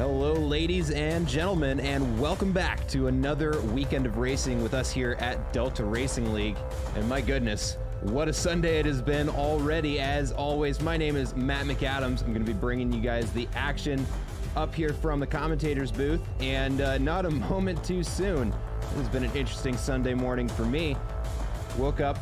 Hello, ladies and gentlemen, and welcome back to another weekend of racing with us here at Delta Racing League. And my goodness, what a Sunday it has been already. As always, my name is Matt McAdams. I'm going to be bringing you guys the action up here from the commentator's booth, and not a moment too soon. It has been an interesting Sunday morning for me. Woke up,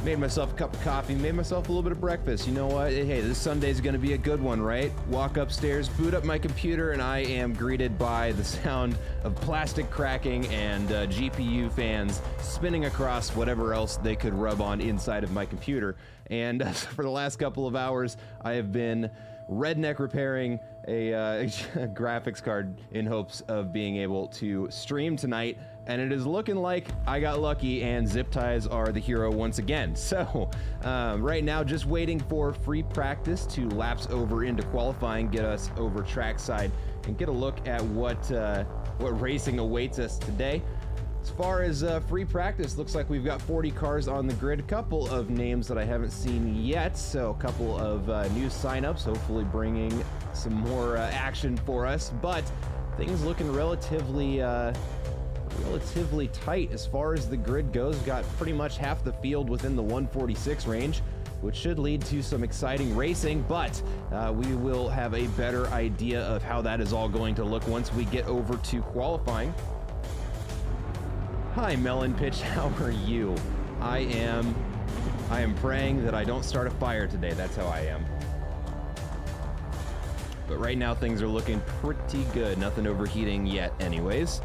made myself a cup of coffee, made myself a little bit of breakfast. You know what? Hey, this Sunday's going to be a good one, right? Walk upstairs, boot up my computer, and I am greeted by the sound of plastic cracking and GPU fans spinning across whatever else they could rub on inside of my computer. And for the last couple of hours, I have been redneck repairing a graphics card in hopes of being able to stream tonight, and it is looking like I got lucky and zip ties are the hero once again. So right now, just waiting for free practice to lapse over into qualifying, get us over trackside, and get a look at what racing awaits us today. As far as free practice, looks like we've got 40 cars on the grid. A couple of names that I haven't seen yet, so a couple of new signups, hopefully bringing some more action for us. But things looking relatively tight as far as the grid goes. We've got pretty much half the field within the 146 range, which should lead to some exciting racing, but we will have a better idea of how that is all going to look once we get over to qualifying. Hi, Melon Pitch, how are you? I am praying that I don't start a fire today. That's how I am. But right now things are looking pretty good. Nothing overheating yet anyways.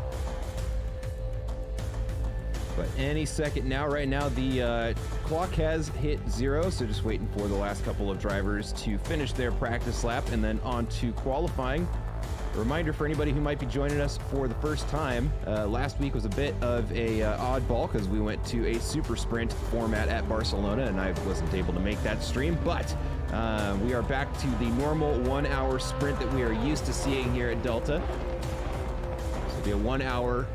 But any second now, right now the clock has hit 0, so just waiting for the last couple of drivers to finish their practice lap and then on to qualifying. A reminder for anybody who might be joining us for the first time, last week was a bit of a oddball because we went to a super sprint format at Barcelona and I wasn't able to make that stream, but we are back to the normal 1 hour sprint that we are used to seeing here at Delta. So it'll be a 1 hour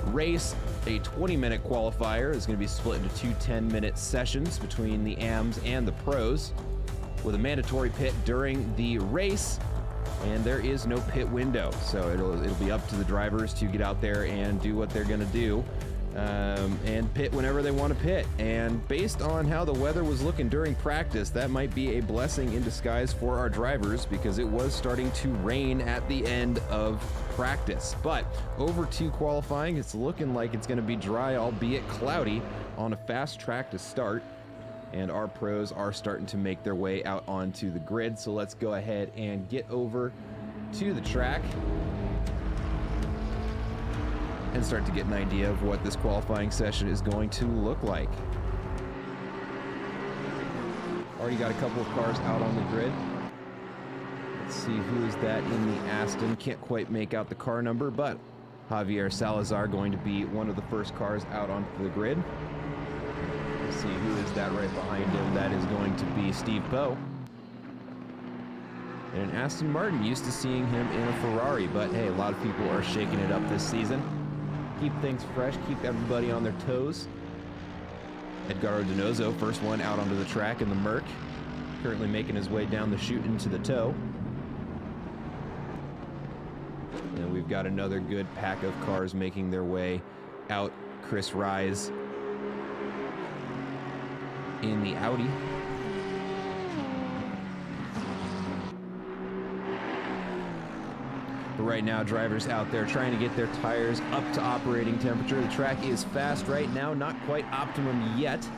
race. A 20-minute qualifier is going to be split into two 10-minute sessions between the AMs and the pros, with a mandatory pit during the race. And there is no pit window, so it'll be up to the drivers to get out there and do what they're going to do, and pit whenever they want to pit. And based on how the weather was looking during practice, that might be a blessing in disguise for our drivers because it was starting to rain at the end of practice. But over to qualifying, it's looking like it's going to be dry, albeit cloudy, on a fast track to start. And our pros are starting to make their way out onto the grid. So let's go ahead and get over to the track and start to get an idea of what this qualifying session is going to look like. Already got a couple of cars out on the grid. Let's see who is that in the Aston. Can't quite make out the car number, but Javier Salazar going to be one of the first cars out onto the grid. See who is that right behind him. That is going to be Steve Poe. And an Aston Martin, used to seeing him in a Ferrari, but hey, a lot of people are shaking it up this season. Keep things fresh, keep everybody on their toes. Edgardo Donoso, first one out onto the track in the Merc, currently making his way down the chute into the tow. And we've got another good pack of cars making their way out. Chris Rise in the Audi. But right now, drivers out there trying to get their tires up to operating temperature. The track is fast right now, not quite optimum yet.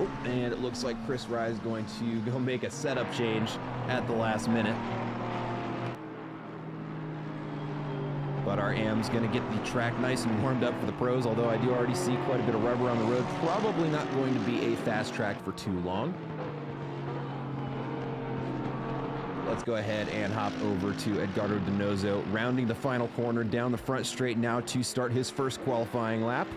Oh, and it looks like Chris Rye is going to go make a setup change at the last minute. But our AM's going to get the track nice and warmed up for the pros, although I do already see quite a bit of rubber on the road. Probably not going to be a fast track for too long. Let's go ahead and hop over to Edgardo Donoso, rounding the final corner down the front straight now to start his first qualifying lap.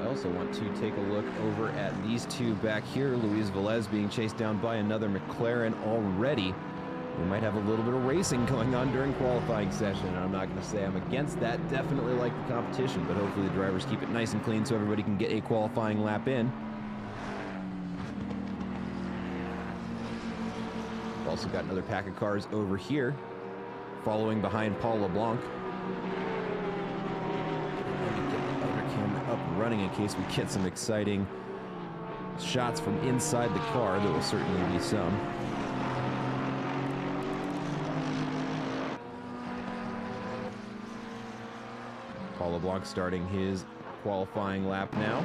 I also want to take a look over at these two back here. Luis Velez being chased down by another McLaren already. We might have a little bit of racing going on during qualifying session, and I'm not going to say I'm against that. Definitely like the competition, but hopefully the drivers keep it nice and clean so everybody can get a qualifying lap in. We've also got another pack of cars over here, following behind Paul LeBlanc. Let me get the other camera up and running in case we get some exciting shots from inside the car. There will certainly be some. Paul LeBlanc starting his qualifying lap now.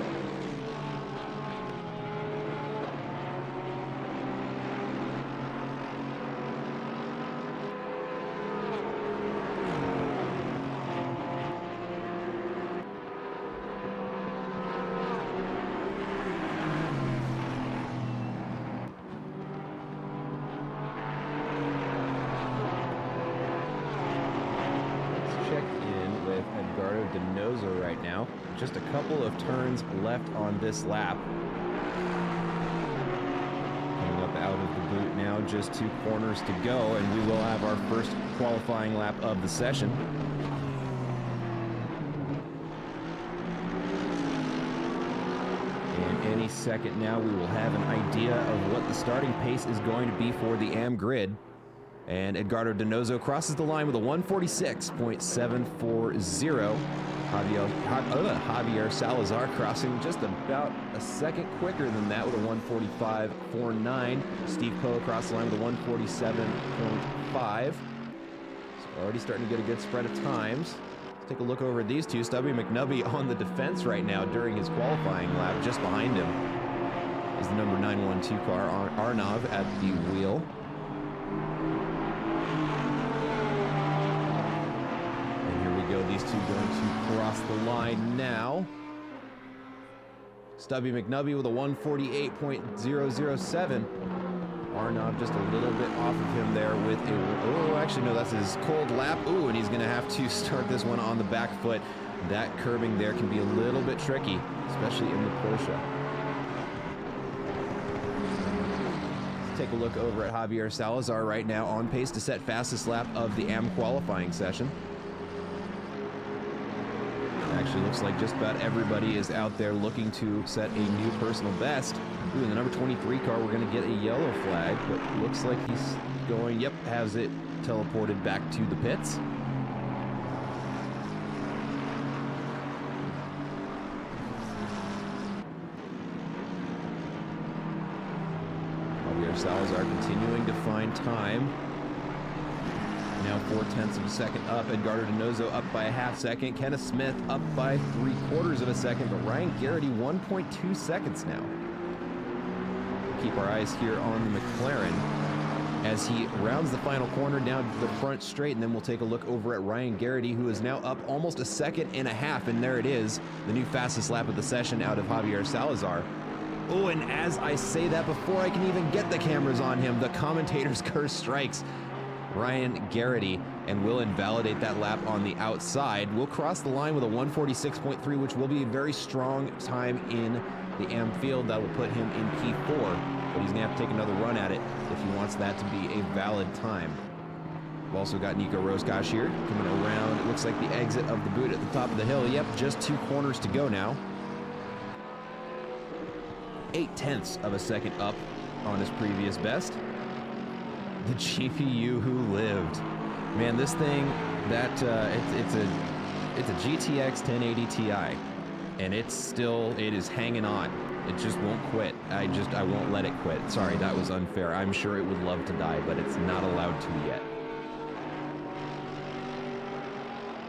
Right now, just a couple of turns left on this lap. Coming up out of the boot now, just 2 corners to go, and we will have our first qualifying lap of the session. And any second now, we will have an idea of what the starting pace is going to be for the AM grid. And Edgardo Donoso crosses the line with a 146.740. Javier Salazar crossing just about a second quicker than that with a 145.49. Steve Poe across the line with a 147.5. So we're already starting to get a good spread of times. Let's take a look over at these two. Stubby McNubby on the defense right now during his qualifying lap. Just behind him is the number 912 car, Arnav, at the wheel. These two going to cross the line now. Stubby McNubby with a 148.007. Arnav just a little bit off of him there with a... Oh, actually, no, that's his cold lap. Ooh, and he's going to have to start this one on the back foot. That curbing there can be a little bit tricky, especially in the Porsche. Let's take a look over at Javier Salazar right now, on pace to set fastest lap of the AM qualifying session. Actually looks like just about everybody is out there looking to set a new personal best. Ooh, in the number 23 car, we're going to get a yellow flag, but looks like he's going, yep, has it teleported back to the pits. Javier Salazar continuing to find time. Now 0.4 of a second up. Edgardo Donoso up by a half second. Kenneth Smith up by 3/4 of a second. But Ryan Garrity 1.2 seconds now. Keep our eyes here on the McLaren as he rounds the final corner down to the front straight. And then we'll take a look over at Ryan Garrity, who is now up almost 1.5 seconds. And there it is, the new fastest lap of the session out of Javier Salazar. Oh, and as I say that, before I can even get the cameras on him, the commentator's curse strikes Ryan Garrity and will invalidate that lap on the outside. We'll cross the line with a 146.3, which will be a very strong time in the AM field. That will put him in P4, but he's gonna have to take another run at it if he wants that to be a valid time. We've also got Nico Roscoe here coming around. It looks like the exit of the boot at the top of the hill. Yep, just 2 corners to go now. 0.8 of a second up on his previous best. The GPU who lived. Man, this thing, it's a GTX 1080 Ti, and it is hanging on. It just won't quit. I won't let it quit. Sorry, that was unfair. I'm sure it would love to die, but it's not allowed to yet.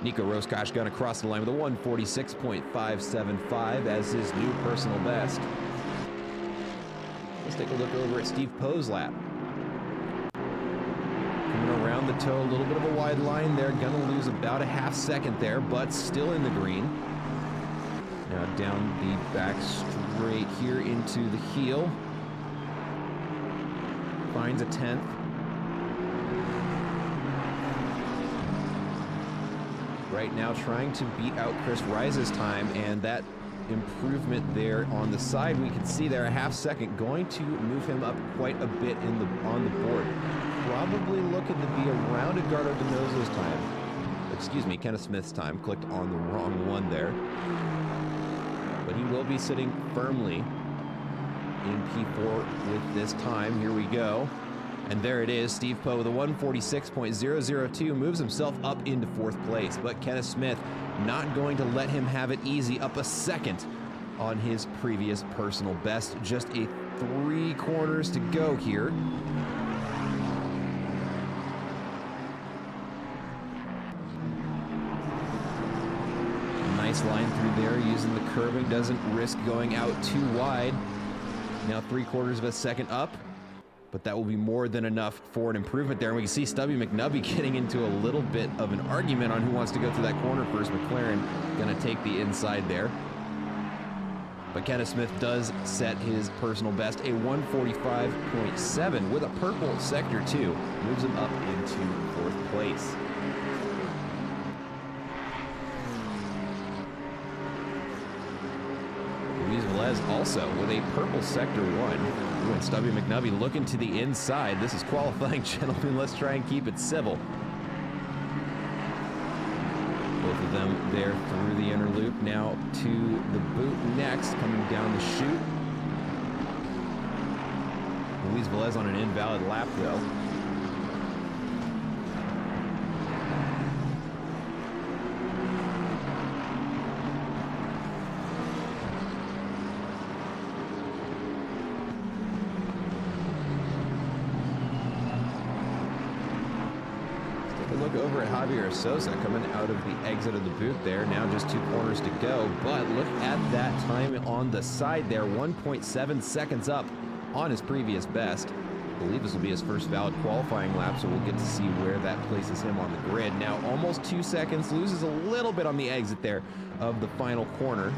Nico Roscoe going to cross the line with a 146.575 as his new personal best. Let's take a look over at Steve Poe's lap. Around the toe, a little bit of a wide line there. Gonna lose about a half second there, but still in the green. Now down the back straight here into the heel. Finds a 10th. Right now trying to beat out Chris Rice's time, and that improvement there on the side we can see there, a half second, going to move him up quite a bit on the board. probably looking to be around Edgardo Donoso's time. Excuse me, Kenneth Smith's time. Clicked on the wrong one there. But he will be sitting firmly in P4 with this time. Here we go. And there it is. Steve Poe with a 146.002 moves himself up into 4th place. But Kenneth Smith not going to let him have it easy, up a second on his previous personal best. Just a 3 corners to go here. Nice line through there, using the curving, doesn't risk going out too wide. Now 3/4 of a second up, but that will be more than enough for an improvement there. And we can see Stubby McNubby getting into a little bit of an argument on who wants to go through that corner first. McLaren gonna take the inside there. But Kenneth Smith does set his personal best, a 145.7 with a purple sector 2. Moves him up into 4th place. Luis Velez also with a purple sector 1. Ooh, and Stubby McNubby looking to the inside. This is qualifying, gentlemen. Let's try and keep it civil. Both of them there through the inner loop. Now to the boot next, coming down the chute. Luis Velez on an invalid lap, though. Look over at Javier Sosa coming out of the exit of the boot there. Now just 2 corners to go, but look at that time on the side there. 1.7 seconds up on his previous best. I believe this will be his first valid qualifying lap, so we'll get to see where that places him on the grid. Now almost 2 seconds, loses a little bit on the exit there of the final corner.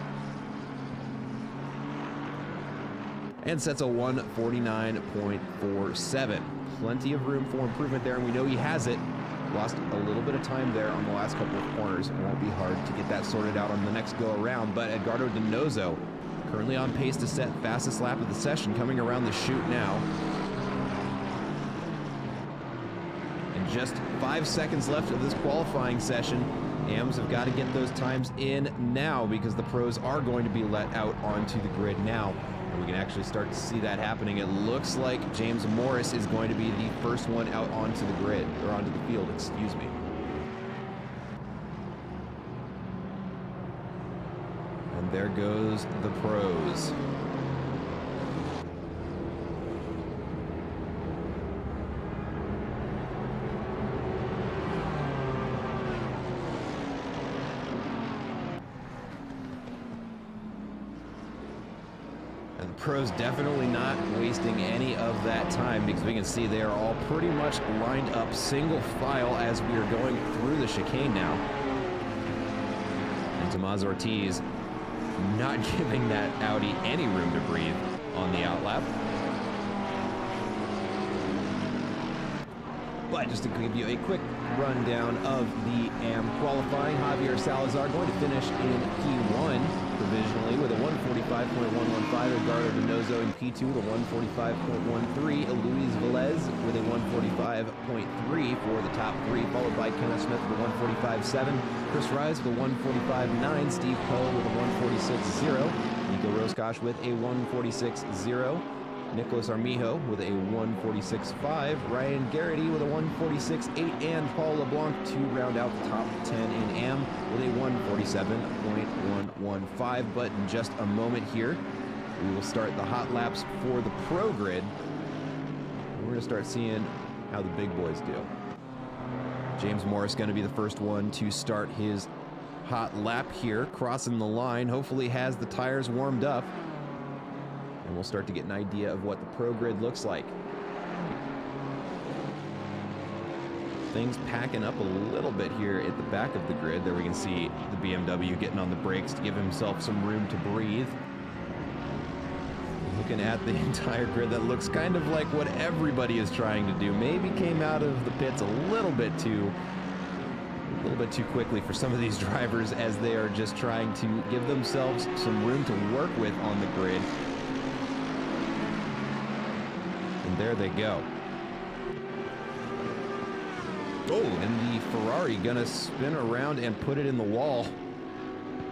And sets a 149.47. Plenty of room for improvement there, and we know he has it. Lost a little bit of time there on the last couple of corners. It won't be hard to get that sorted out on the next go around, but Edgardo Donoso currently on pace to set fastest lap of the session, coming around the chute now. And just 5 seconds left of this qualifying session. AMs have got to get those times in now because the pros are going to be let out onto the grid now. And we can actually start to see that happening. It looks like James Morris is going to be the first one out onto the grid, or onto the field, excuse me. And there goes the pros. And the pros definitely not wasting any of that time, because we can see they are all pretty much lined up single file as we are going through the chicane now. And Tomás Ortiz not giving that Audi any room to breathe on the outlap. But just to give you a quick rundown of the AM qualifying, Javier Salazar going to finish in P1 provisionally with a 145.115. Edgardo Donoso in P2 with a 145.13. Luis Velez with a 145.3 for the top 3, followed by Kenneth Smith with a 145.7. Chris Rise with a 145.9. Steve Poe with a 146.0. Nico Roscosh with a 146.0. Nicholas Armijo with a 146.5, Ryan Garrity with a 146.8, and Paul LeBlanc to round out the top 10 in AM with a 147.115. But in just a moment here, we will start the hot laps for the pro grid. We're going to start seeing how the big boys do. James Morris going to be the first one to start his hot lap here, crossing the line. Hopefully has the tires warmed up. And we'll start to get an idea of what the pro grid looks like. Things packing up a little bit here at the back of the grid. There we can see the BMW getting on the brakes to give himself some room to breathe. Looking at the entire grid, that looks kind of like what everybody is trying to do. Maybe came out of the pits a little bit too quickly for some of these drivers, as they are just trying to give themselves some room to work with on the grid. And there they go. Oh, and the Ferrari gonna spin around and put it in the wall.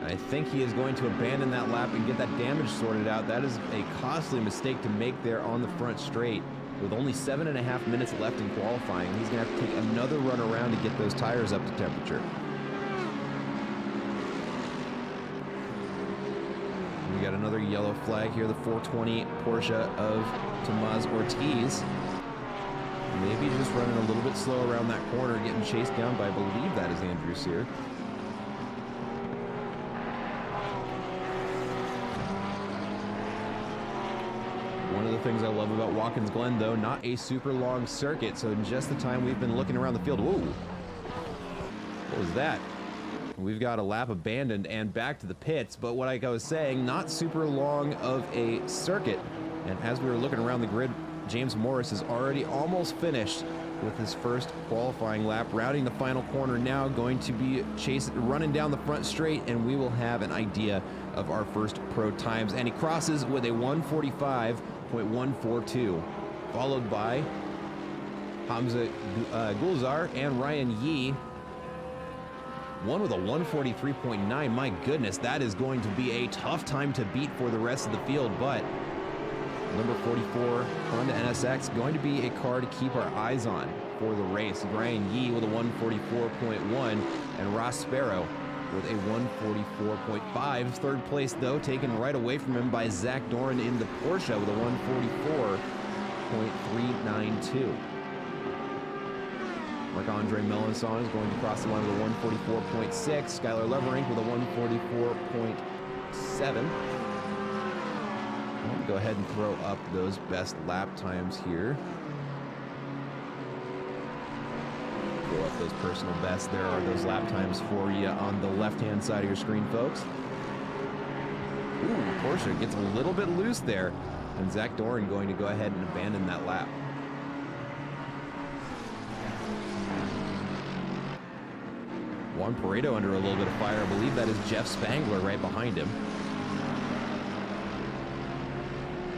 I think he is going to abandon that lap and get that damage sorted out. That is a costly mistake to make there on the front straight. With only 7.5 minutes left in qualifying, he's gonna have to take another run around to get those tires up to temperature. We got another yellow flag here, the 420 Porsche of Tomás Ortiz. Maybe just running a little bit slow around that corner, getting chased down by, I believe that is Andrew Sear. One of the things I love about Walkins Glen, though, not a super long circuit, so in just the time we've been looking around the field, whoa, what was that? We've got a lap abandoned and back to the pits, but what like I was saying, not super long of a circuit, and as we were looking around the grid, James Morris is already almost finished with his first qualifying lap, rounding the final corner now, going to be running down the front straight, and we will have an idea of our first pro times. And he crosses with a 1:45.142, followed by Hamza Gulzar and Ryan Yee. One with a 1:43.9. My goodness, that is going to be a tough time to beat for the rest of the field, but number 44 Honda NSX going to be a car to keep our eyes on for the race. Ryan Yee with a 1:44.1 and Ross Sparrow with a 1:44.5. Third place, though, taken right away from him by Zach Doran in the Porsche with a 1:44.392. Marc-Andre Melanson is going to cross the line with a 1:44.6. Skylar Leverink with a 1:44.7. I'll go ahead and throw up those best lap times here. Pull up those personal bests. There are those lap times for you on the left-hand side of your screen, folks. Ooh, Porsche gets a little bit loose there, and Zach Doran going to go ahead and abandon that lap. Juan Pareto under a little bit of fire. I believe that is Jeff Spangler right behind him.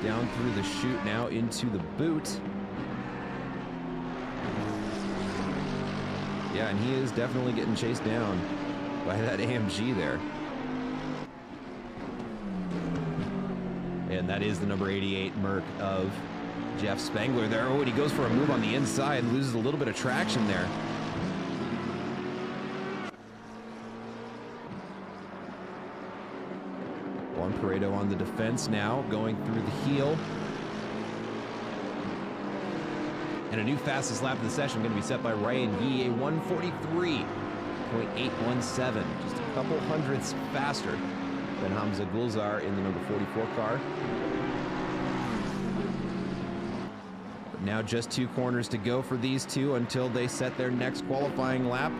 Down through the chute now into the boot. Yeah, and he is definitely getting chased down by that AMG there. And that is the number 88 Merc of Jeff Spangler there. Oh, and he goes for a move on the inside, loses a little bit of traction there. Juan Pareto on the defense now, going through the heel. And a new fastest lap of the session going to be set by Ryan Yee, a 1:43.817, just a couple hundredths faster than Hamza Gulzar in the number 44 car. But now just 2 corners to go for these two until they set their next qualifying lap.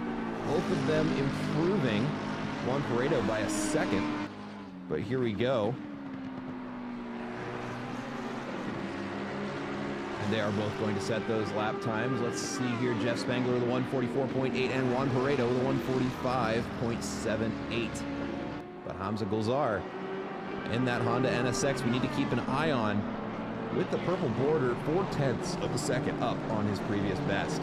Both of them improving Juan Pareto by a second. But here we go. And they are both going to set those lap times. Let's see here. Jeff Spangler with a 1:44.8 and Juan Pareto with a 1:45.78. But Hamza Gulzar in that Honda NSX we need to keep an eye on with the purple border, 0.4 of a second up on his previous best.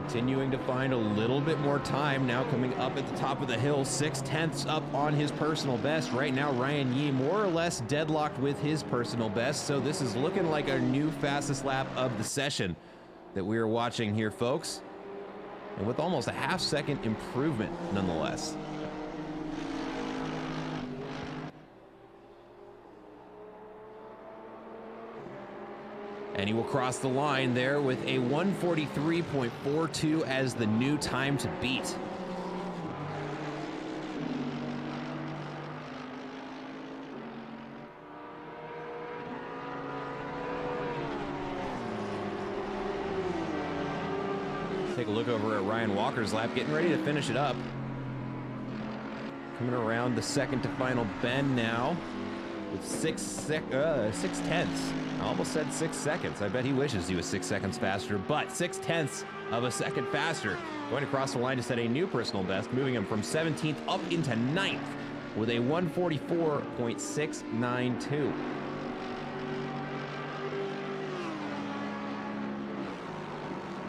Continuing to find a little bit more time now, coming up at the top of the hill, 0.6 up on his personal best. Right now, Ryan Yee more or less deadlocked with his personal best, so this is looking like our new fastest lap of the session that we are watching here, folks. And with almost a half-second improvement, nonetheless. And he will cross the line there with a 1:43.42 as the new time to beat. Take a look over at Ryan Walker's lap, getting ready to finish it up. Coming around the second to final bend now with 6 tenths. I almost said 6 seconds. I bet he wishes he was 6 seconds faster, but 6 tenths of a second faster. Going across the line to set a new personal best, moving him from 17th up into 9th with a 144.692.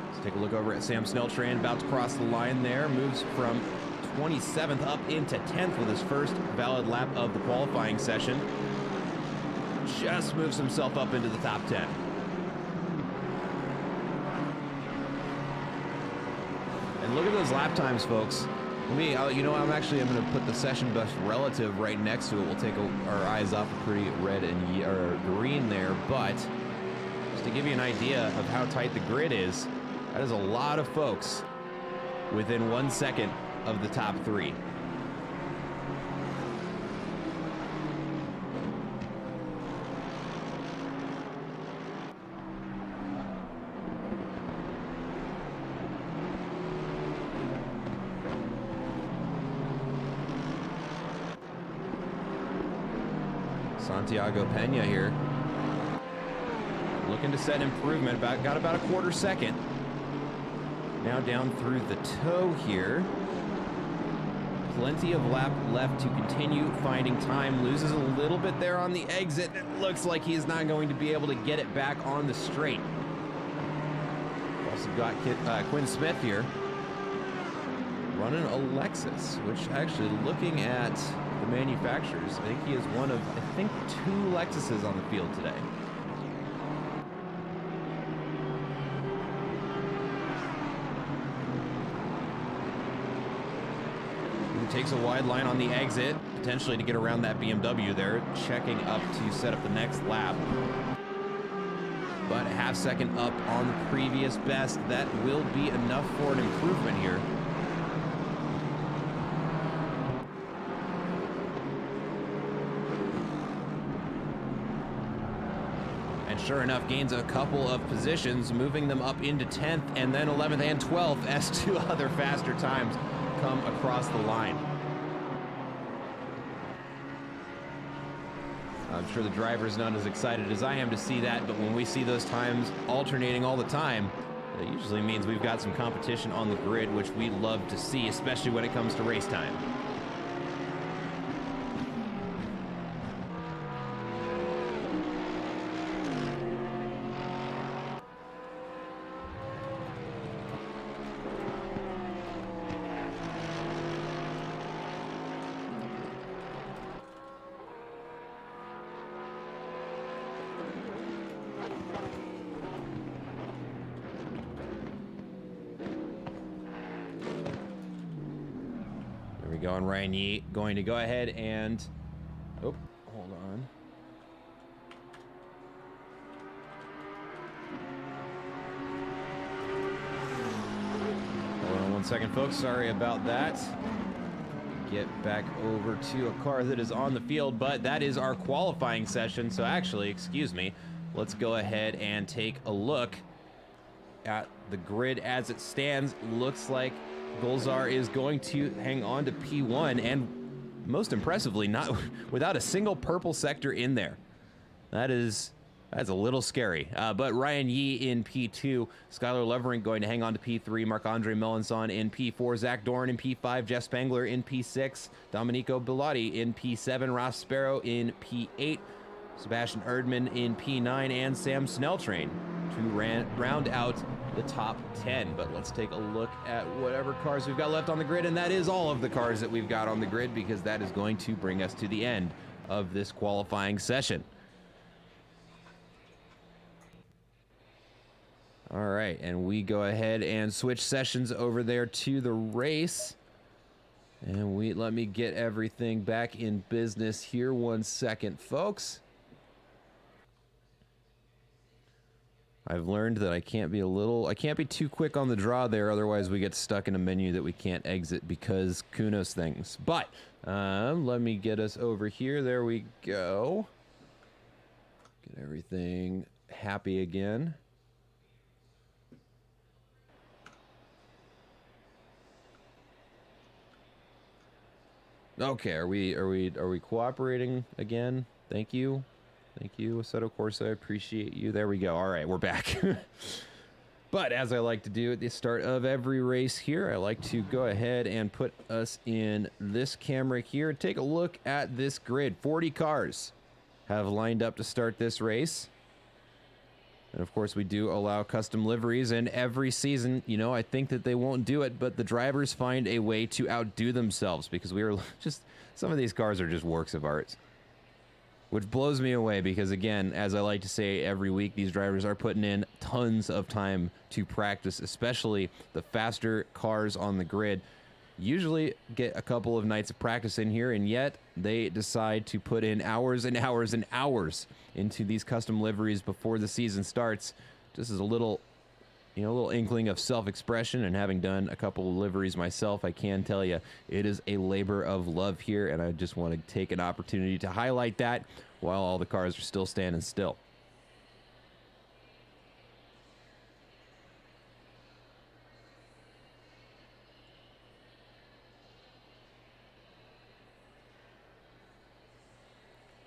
Let's take a look over at Sam Snelltrain, about to cross the line there, moves from 27th up into 10th with his first valid lap of the qualifying session. Just moves himself up into the top 10. And look at those lap times, folks. Let me, you know, I'm going to put the session best relative right next to it. We'll take our eyes off a pretty red and green there, but just to give you an idea of how tight the grid is, that is a lot of folks within 1 second of the top 3. Santiago Pena here, looking to set improvement. Got about a quarter second. Now down through the toe here. Plenty of lap left to continue finding time. Loses a little bit there on the exit. It looks like he's not going to be able to get it back on the straight. Also got Quinn Smith here, running a Lexus, which actually, looking at the manufacturers, I think he is one of, 2 Lexuses on the field today. He takes a wide line on the exit, potentially to get around that BMW there, checking up to set up the next lap. But a half second up on the previous best. That will be enough for an improvement here. Sure enough, gains a couple of positions, moving them up into 10th and then 11th and 12th as 2 other faster times come across the line. I'm sure the driver's not as excited as I am to see that, but when we see those times alternating all the time, that usually means we've got some competition on the grid, which we love to see, especially when it comes to race time. Going Ryan Yee, going to go ahead and, oh, hold on. Hold on 1 second, folks. Sorry about that. Get back over to a car that is on the field, but that is our qualifying session. So actually, excuse me, let's go ahead and take a look at the grid as it stands. Looks like Golzar is going to hang on to P1, and most impressively, not without a single purple sector in there. That's a little scary. But Ryan Yee in P2, Skylar Levering going to hang on to P3, Marc-Andre Melanson in P4, Zach Dorn in P5, Jeff Spangler in P6, Domenico Bilotti in P7, Ross Sparrow in P8, Sebastian Erdmann in P9, and Sam Snelltrain to round out the top 10. But let's take a look at whatever cars we've got left on the grid, and that is all of the cars that we've got on the grid, because that is going to bring us to the end of this qualifying session. All right, and we go ahead and switch sessions over there to the race. And let me get everything back in business here 1 second, folks. I've learned that I can't be too quick on the draw there, otherwise we get stuck in a menu that we can't exit because Kunos things. But let me get us over here. There we go. Get everything happy again. Okay, are we cooperating again? Thank you. Thank you, Assetto Corsa. I appreciate you. There we go. All right, we're back. But as I like to do at the start of every race here, I like to go ahead and put us in this camera here. Take a look at this grid. 40 cars have lined up to start this race. And of course, we do allow custom liveries, and every season, you know, I think that they won't do it, but the drivers find a way to outdo themselves, because we are just, some of these cars are just works of art. Which blows me away, because again, as I like to say every week, these drivers are putting in tons of time to practice, especially the faster cars on the grid. Usually get a couple of nights of practice in here, and yet they decide to put in hours and hours and hours into these custom liveries before the season starts. Just as a little, you know, a little inkling of self-expression, and having done a couple of liveries myself, I can tell you it is a labor of love here, and I just want to take an opportunity to highlight that while all the cars are still standing still.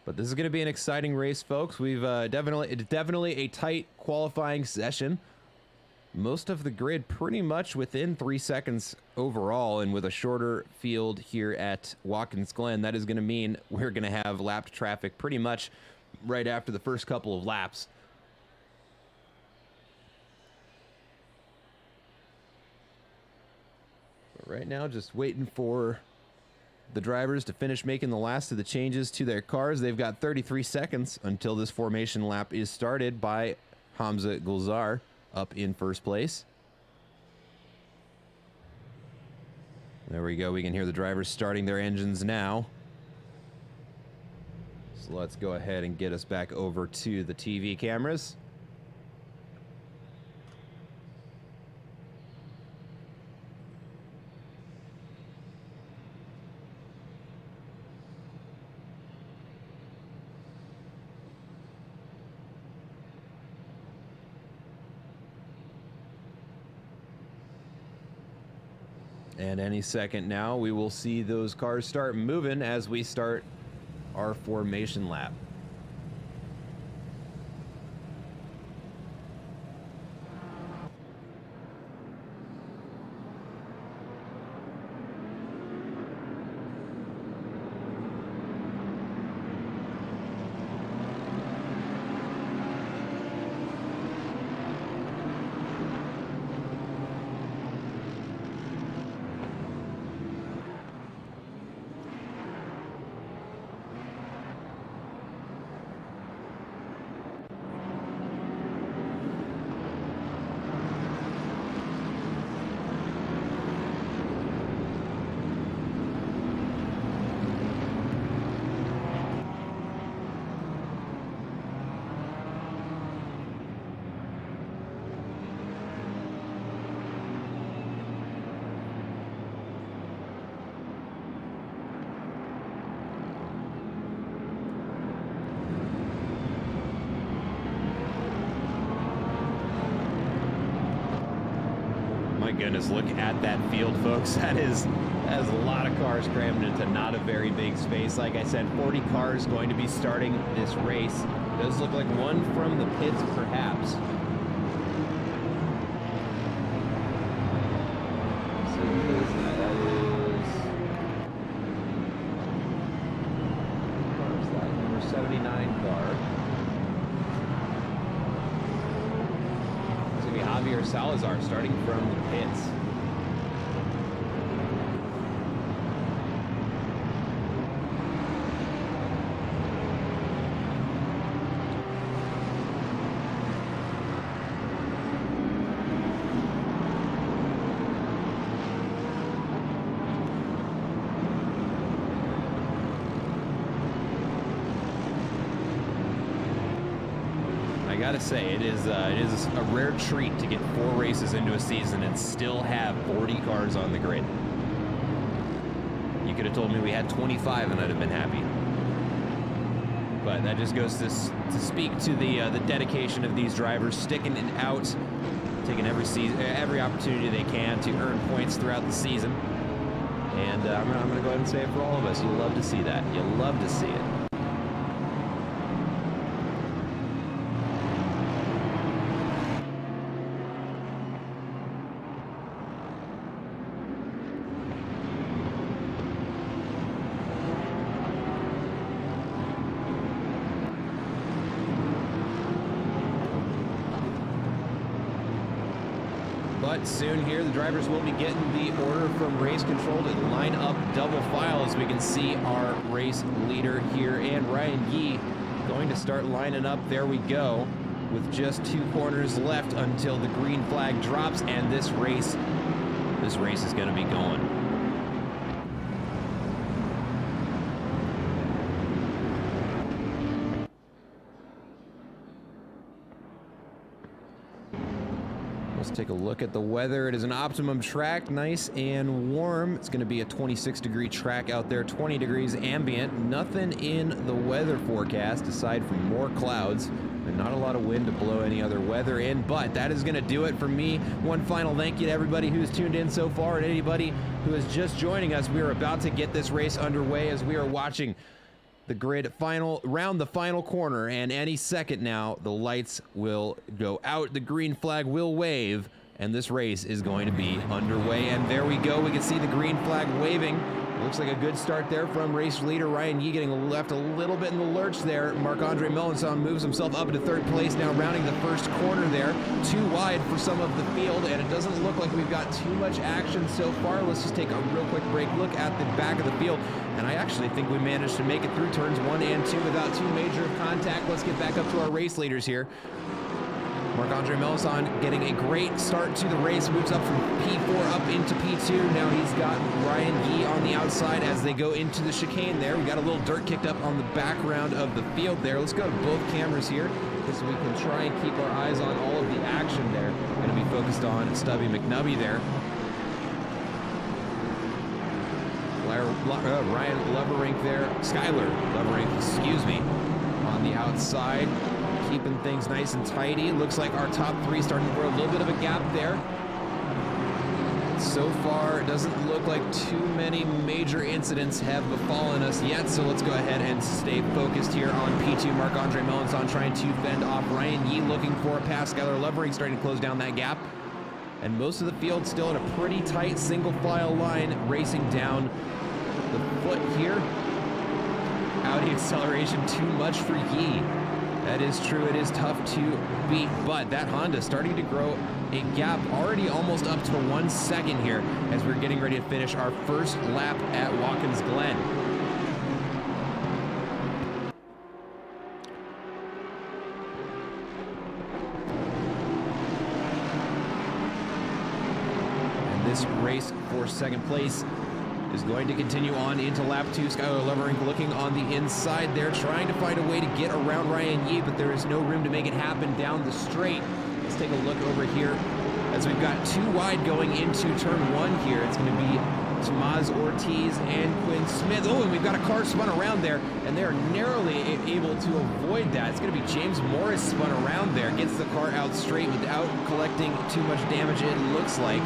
But this is going to be an exciting race, folks. We've definitely a tight qualifying session. Most of the grid pretty much within 3 seconds overall, and with a shorter field here at Walkins Glen, that is going to mean we're going to have lapped traffic pretty much right after the first couple of laps. But right now, just waiting for the drivers to finish making the last of the changes to their cars. They've got 33 seconds until this formation lap is started by Hamza Gulzar up in first place. There we go. We can hear the drivers starting their engines now. So let's go ahead and get us back over to the TV cameras. And any second now, we will see those cars start moving as we start our formation lap. Goodness, look at that field, folks. That is a lot of cars crammed into not a very big space. Like I said, 40 cars going to be starting this race. Does look like one from the pits, perhaps. So that is number 79 car. Javier Salazar starting from the pits. I gotta say, it is a rare treat to get 4 races into a season and still have 40 cars on the grid. You could have told me we had 25 and I'd have been happy. But that just goes to speak to the dedication of these drivers, sticking it out, taking every opportunity they can to earn points throughout the season. And I'm going to go ahead and say it for all of us. You love to see that. You love to see it. But soon here, the drivers will be getting the order from race control to line up double file, as we can see our race leader here and Ryan Yee going to start lining up. There we go, with just 2 corners left until the green flag drops, and this race is going to be going. Let's take a look at the weather. It is an optimum track, nice and warm. It's going to be a 26-degree track out there, 20 degrees ambient. Nothing in the weather forecast aside from more clouds and not a lot of wind to blow any other weather in. But that is going to do it for me. One final thank you to everybody who's tuned in so far and anybody who is just joining us. We are about to get this race underway as we are watching the grid round the final corner, and any second now the lights will go out, the green flag will wave, and this race is going to be underway. And there we go, we can see the green flag waving. Looks like a good start there from race leader Ryan Yee, getting left a little bit in the lurch there. Marc-Andre Melanson moves himself up into 3rd place now, rounding the first corner there. Too wide for some of the field, and it doesn't look like we've got too much action so far. Let's just take a real quick break, look at the back of the field, and I actually think we managed to make it through turns 1 and 2 without too major of contact. Let's get back up to our race leaders here. Marc-Andre Melanson getting a great start to the race, moves up from P4 up into P2. Now he's got Ryan Yee on the outside as they go into the chicane there. We got a little dirt kicked up on the background of the field there. Let's go to both cameras here so we can try and keep our eyes on all of the action there. Going to be focused on Stubby McNubby there. Ryan Loverink there, Skylar Loverink, excuse me, on the outside, keeping things nice and tidy. Looks like our top 3 starting to grow a little bit of a gap there. So far, it doesn't look like too many major incidents have befallen us yet, so let's go ahead and stay focused here on P2. Marc-Andre Melanson trying to fend off Ryan Yee, looking for a pass. Skylar Loverink starting to close down that gap. And most of the field still in a pretty tight single file line, racing down the foot here. Audi acceleration too much for Yee. That is true, it is tough to beat, but that Honda starting to grow a gap, already almost up to 1 second here as we're getting ready to finish our first lap at Walkins Glen. And this race for 2nd place is going to continue on into lap 2. Skylar Loverink looking on the inside there, trying to find a way to get around Ryan Yee, but there is no room to make it happen down the straight. Let's take a look over here as we've got 2 wide going into turn 1 here. It's going to be Tomaz Ortiz and Quinn Smith. Oh, and we've got a car spun around there, and they're narrowly able to avoid that. It's going to be James Morris spun around there, gets the car out straight without collecting too much damage, it looks like,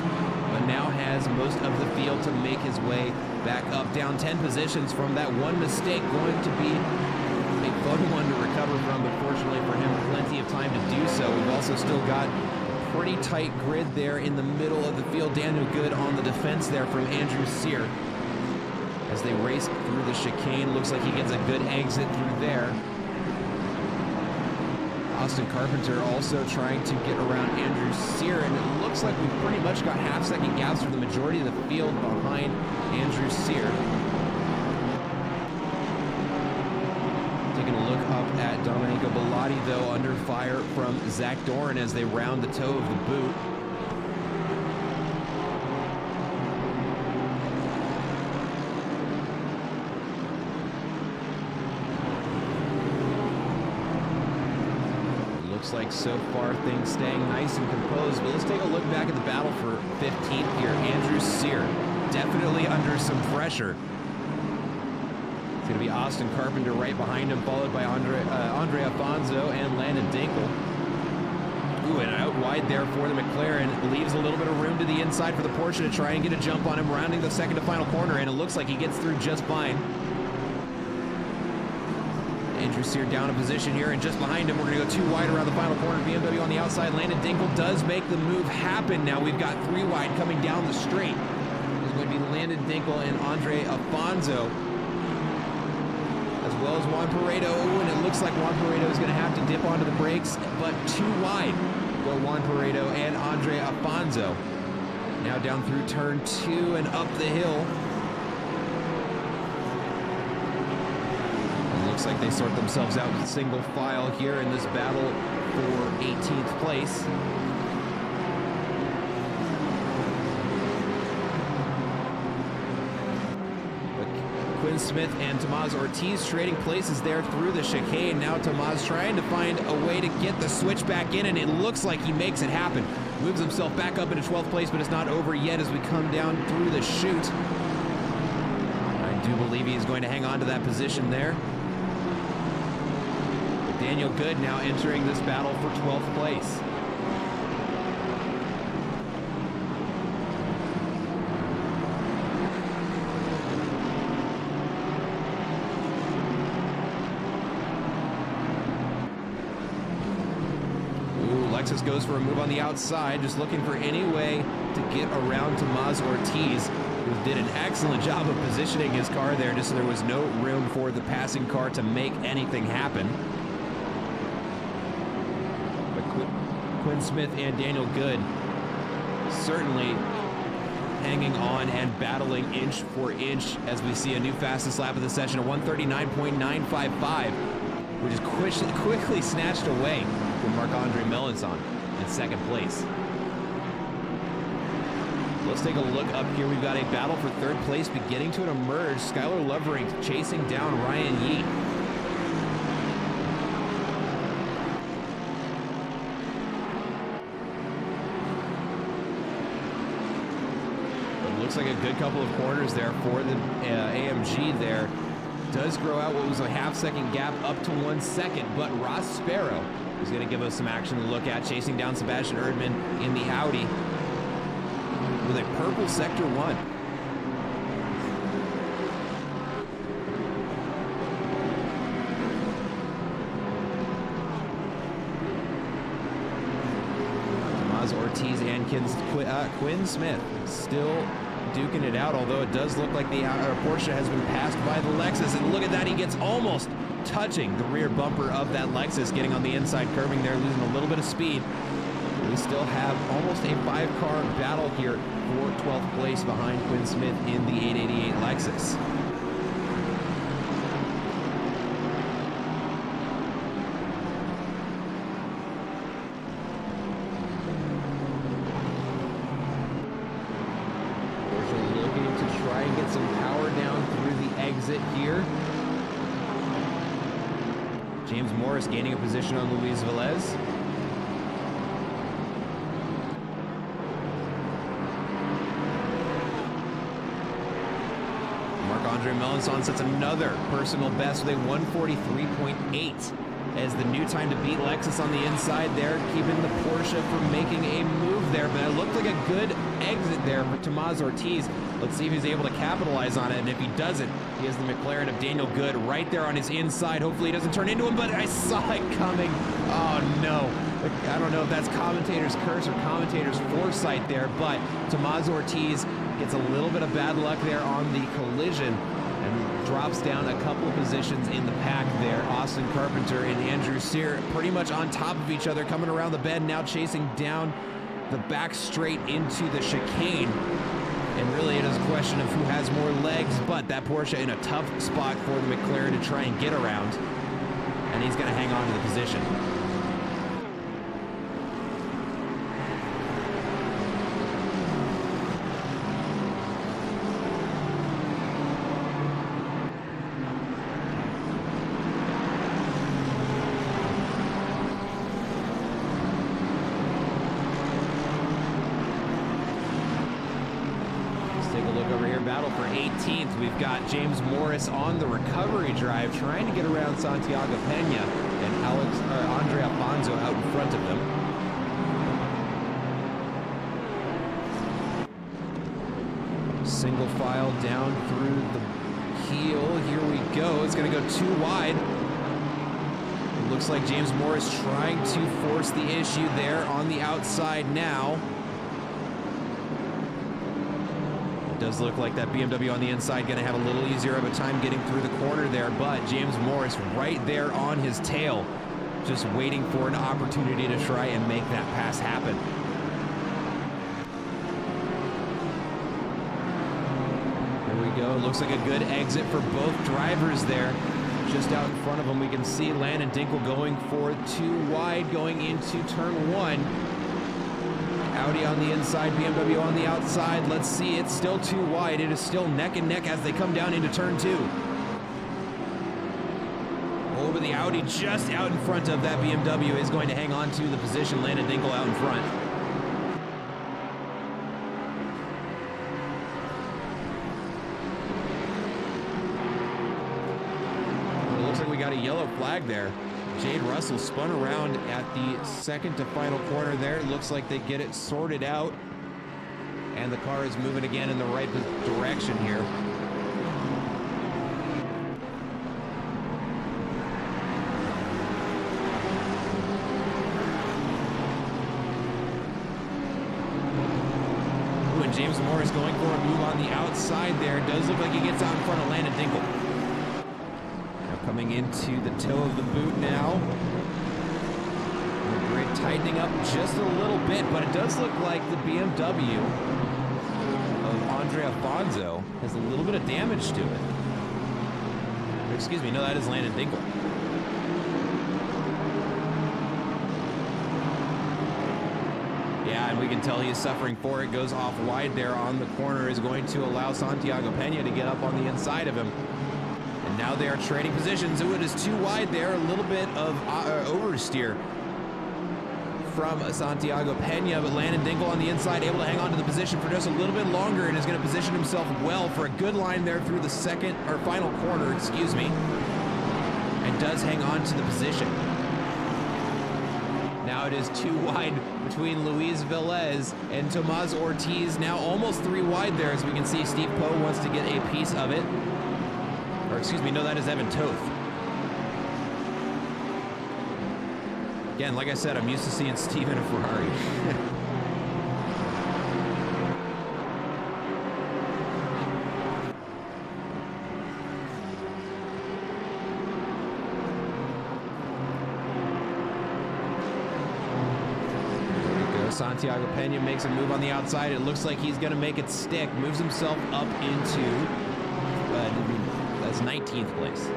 but now has most of the field to make his way back up. Down 10 positions from that one mistake, going to be a fun one to recover from, but fortunately for him, plenty of time to do so. We've also still got a pretty tight grid there in the middle of the field. Daniel Good on the defense there from Andrew Sear. As they race through the chicane, looks like he gets a good exit through there. Austin Carpenter also trying to get around Andrew Sear, and it looks like we've pretty much got half-second gaps for the majority of the field behind Andrew Sear. Taking a look up at Domenico Bellotti, though, under fire from Zach Doran as they round the toe of the boot. Like so far things staying nice and composed, but let's take a look back at the battle for 15th here. Andrew Sear definitely under some pressure. It's going to be Austin Carpenter right behind him, followed by Andre Afonso and Landon Dinkel. Ooh, and out wide there for the McLaren. Leaves a little bit of room to the inside for the Porsche to try and get a jump on him, rounding the second to final corner, and it looks like he gets through just fine. Andrew Sear down in position here, and just behind him, we're going to go too wide around the final corner. BMW on the outside. Landon Dinkel does make the move happen. Now we've got 3 wide coming down the straight. It's going to be Landon Dinkel and Andre Afonso, as well as Juan Paredo. Ooh, and it looks like Juan Paredo is going to have to dip onto the brakes, but too wide go Juan Paredo and Andre Afonso. Now down through turn 2 and up the hill. Looks like they sort themselves out with single file here in this battle for 18th place. But Quinn Smith and Tomás Ortiz trading places there through the chicane. Now Tomás trying to find a way to get the switch back in, and it looks like he makes it happen. Moves himself back up into 12th place, but it's not over yet as we come down through the chute. I do believe he's going to hang on to that position there. Daniel Good now entering this battle for 12th place. Ooh, Lexus goes for a move on the outside, just looking for any way to get around Tomás Ortiz, who did an excellent job of positioning his car there just so there was no room for the passing car to make anything happen. Quinn Smith and Daniel Good certainly hanging on and battling inch for inch as we see a new fastest lap of the session, a 139.955, which is quickly snatched away from Marc-Andre Melanson in second place. Let's take a look up here. We've got a battle for third place beginning to emerge. Skylar Lovering chasing down Ryan Yeat. Looks like a good couple of corners there for the AMG there. Does grow out what was a half-second gap up to 1 second, but Ross Sparrow is going to give us some action to look at, chasing down Sebastian Erdmann in the Audi with a purple Sector 1. Tomás Ortiz and Quinn Smith still duking it out, although it does look like the Porsche has been passed by the Lexus. And look at that, he gets almost touching the rear bumper of that Lexus, getting on the inside, curving there, losing a little bit of speed. We still have almost a 5-car battle here for 12th place behind Quinn Smith in the 888 Lexus. Some power down through the exit here. James Morris gaining a position on Luis Velez. Marc-Andre Melanson sets another personal best with a 143.8 as the new time to beat Lexus on the inside there, keeping the Porsche from making a move there. But it looked like a good exit there for Tomás Ortiz. Let's see if he's able to capitalize on it, and if he doesn't, he has the McLaren of Daniel Good right there on his inside. Hopefully he doesn't turn into him, but I saw it coming. Oh no. I don't know if that's commentator's curse or commentator's foresight there, but Tomás Ortiz gets a little bit of bad luck there on the collision and drops down a couple of positions in the pack there. Austin Carpenter and Andrew Sear pretty much on top of each other, coming around the bend, now chasing down the back straight into the chicane. And really it is a question of who has more legs, but that Porsche in a tough spot for the McLaren to try and get around. And he's going to hang on to the position. Battle for 18th. We've got James Morris on the recovery drive trying to get around Santiago Pena and Andre Afonso out in front of them. Single file down through the heel. Here we go. It's going to go too wide. It looks like James Morris trying to force the issue there on the outside now. It does look like that BMW on the inside going to have a little easier of a time getting through the corner there, but James Morris right there on his tail, just waiting for an opportunity to try and make that pass happen. Here we go. Looks like a good exit for both drivers there. Just out in front of them, we can see Landon Dinkel going for too wide going into turn 1. Audi on the inside, BMW on the outside. Let's see, it's still too wide. It is still neck and neck as they come down into turn 2. Over the Audi just out in front of that BMW is going to hang on to the position. Landon Dinkel out in front. We got a yellow flag there. Jade Russell spun around at the second to final corner there. It looks like they get it sorted out, and the car is moving again in the right direction here. Ooh, and James Morris going for a move on the outside there. It does look like he gets out in front of Landon Dinkel. Coming into the toe of the boot now. The grid tightening up just a little bit, but it does look like the BMW of Andre Alfonso has a little bit of damage to it. Excuse me, no, that is Landon Dinkel. Yeah, and we can tell he is suffering for it. Goes off wide there on the corner, is going to allow Santiago Pena to get up on the inside of him. And now they are trading positions. Ooh, it is too wide there. A little bit of oversteer from Santiago Pena, but Landon Dinkel on the inside able to hang on to the position for just a little bit longer and is going to position himself well for a good line there through the second or final corner, excuse me, and does hang on to the position. Now it is too wide between Luis Velez and Tomas Ortiz. Now almost 3 wide there, as we can see Steve Poe wants to get a piece of it. Or excuse me, no, that is Evan Toth. Again, like I said, I'm used to seeing Steve in a Ferrari. There we go. Santiago Pena makes a move on the outside. It looks like he's going to make it stick. Moves himself up into that's 19th place.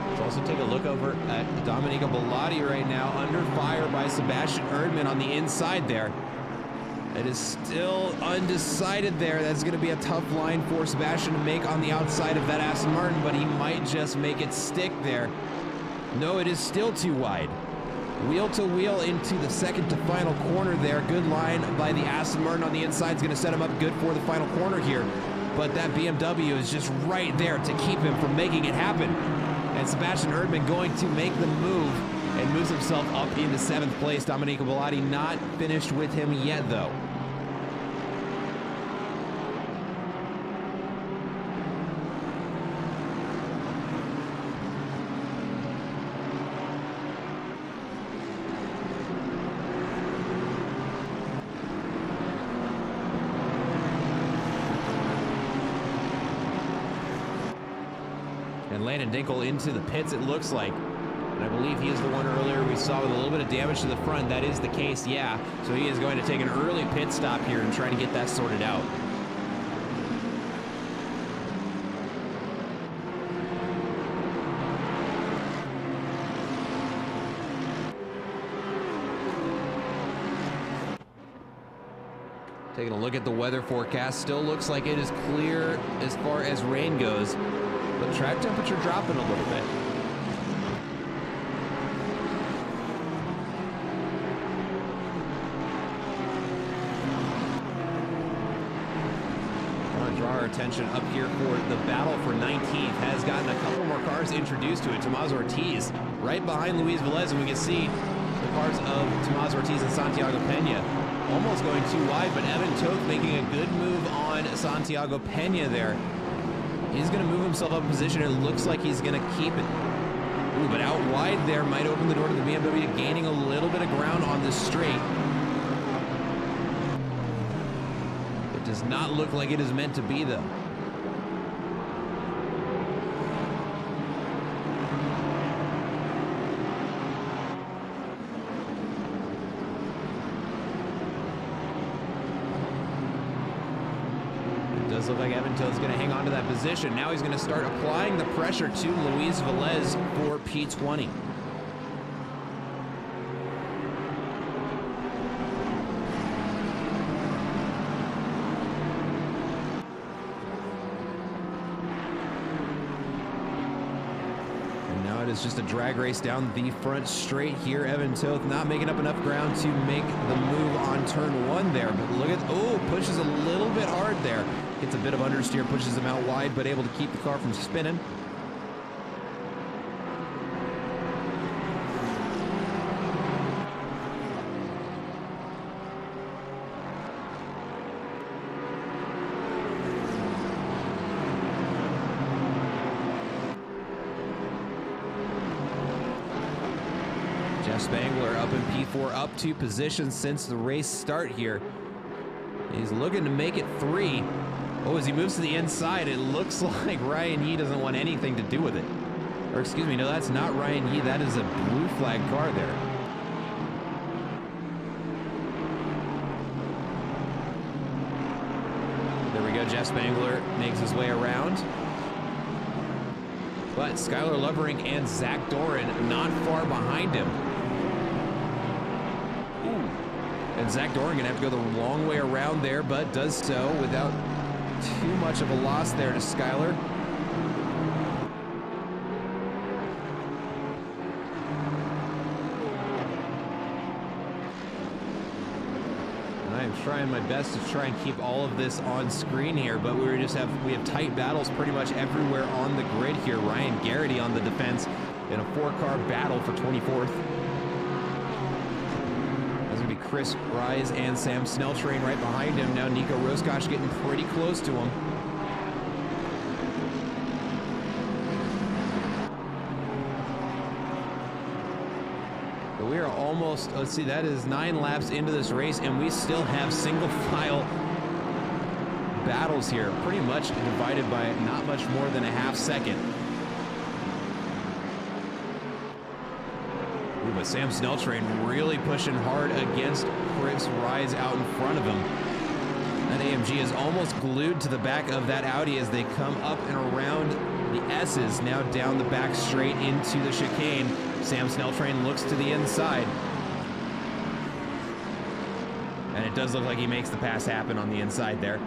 Let's also take a look over at Domenico Bellotti right now, under fire by Sebastian Erdmann on the inside there. It is still undecided there. That's going to be a tough line for Sebastian to make on the outside of that Aston Martin, but he might just make it stick there. No, it is still too wide. Wheel to wheel into the second to final corner there. Good line by the Aston Martin on the inside is going to set him up good for the final corner here. But that BMW is just right there to keep him from making it happen. And Sebastian Erdmann going to make the move and moves himself up into 7th place. Domenico Bellotti not finished with him yet, though. And Landon Dinkel into the pits, it looks like. And I believe he is the one earlier we saw with a little bit of damage to the front. That is the case, yeah. So he is going to take an early pit stop here and try to get that sorted out. Taking a look at the weather forecast, still looks like it is clear as far as rain goes. But track temperature dropping a little bit. I want to draw our attention up here for the battle for 19th. Has gotten a couple more cars introduced to it. Tomás Ortiz right behind Luis Velez, and we can see the cars of Tomás Ortiz and Santiago Pena almost going too wide, but Evan Toth making a good move on Santiago Pena there. He's going to move himself up in position. It looks like he's going to keep it. Ooh, but out wide there might open the door to the BMW, gaining a little bit of ground on this straight. It does not look like it is meant to be, though. Does look like Evan Toth's going to hang on to that position. Now he's going to start applying the pressure to Luis Velez for P20. And now it is just a drag race down the front straight here. Evan Toth not making up enough ground to make the move on turn one there. But look at, oh, pushes a little bit hard there. Gets a bit of understeer, pushes him out wide, but able to keep the car from spinning. Jeff Spangler up in P4, up 2 positions since the race start here. He's looking to make it 3. Oh, as he moves to the inside, it looks like Ryan Yee doesn't want anything to do with it. Or excuse me, no, that's not Ryan Yee. That is a blue flag car there. There we go. Jeff Spangler makes his way around. But Skylar Lovering and Zach Doran not far behind him. And Zach Doran gonna have to go the long way around there, but does so without too much of a loss there to Skylar. And I am trying my best to try and keep all of this on screen here, but we have tight battles pretty much everywhere on the grid here. Ryan Garrity on the defense in a 4-car battle for 24th. Chris Rise and Sam Snelltrain right behind him. Now Nico Roscosh getting pretty close to him. But we are almost, let's see, that is 9 laps into this race, and we still have single file battles here, pretty much divided by not much more than a half second. But Sam Snelltrain really pushing hard against Chris Rise out in front of him. That AMG is almost glued to the back of that Audi as they come up and around the S's, now down the back straight into the chicane. Sam Snelltrain looks to the inside. And it does look like he makes the pass happen on the inside there.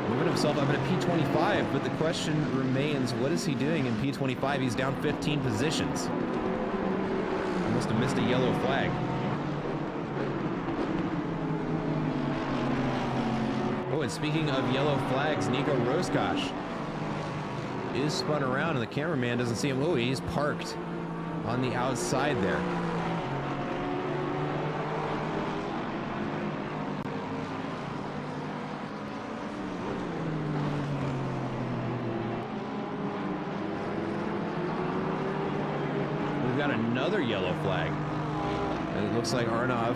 Moving himself up at a P25, but the question remains, what is he doing in P25? He's down 15 positions. He must have missed a yellow flag. Oh, and speaking of yellow flags, Nico Roscosh is spun around, and the cameraman doesn't see him. Oh, he's parked on the outside there. Another yellow flag. And it looks like Arnav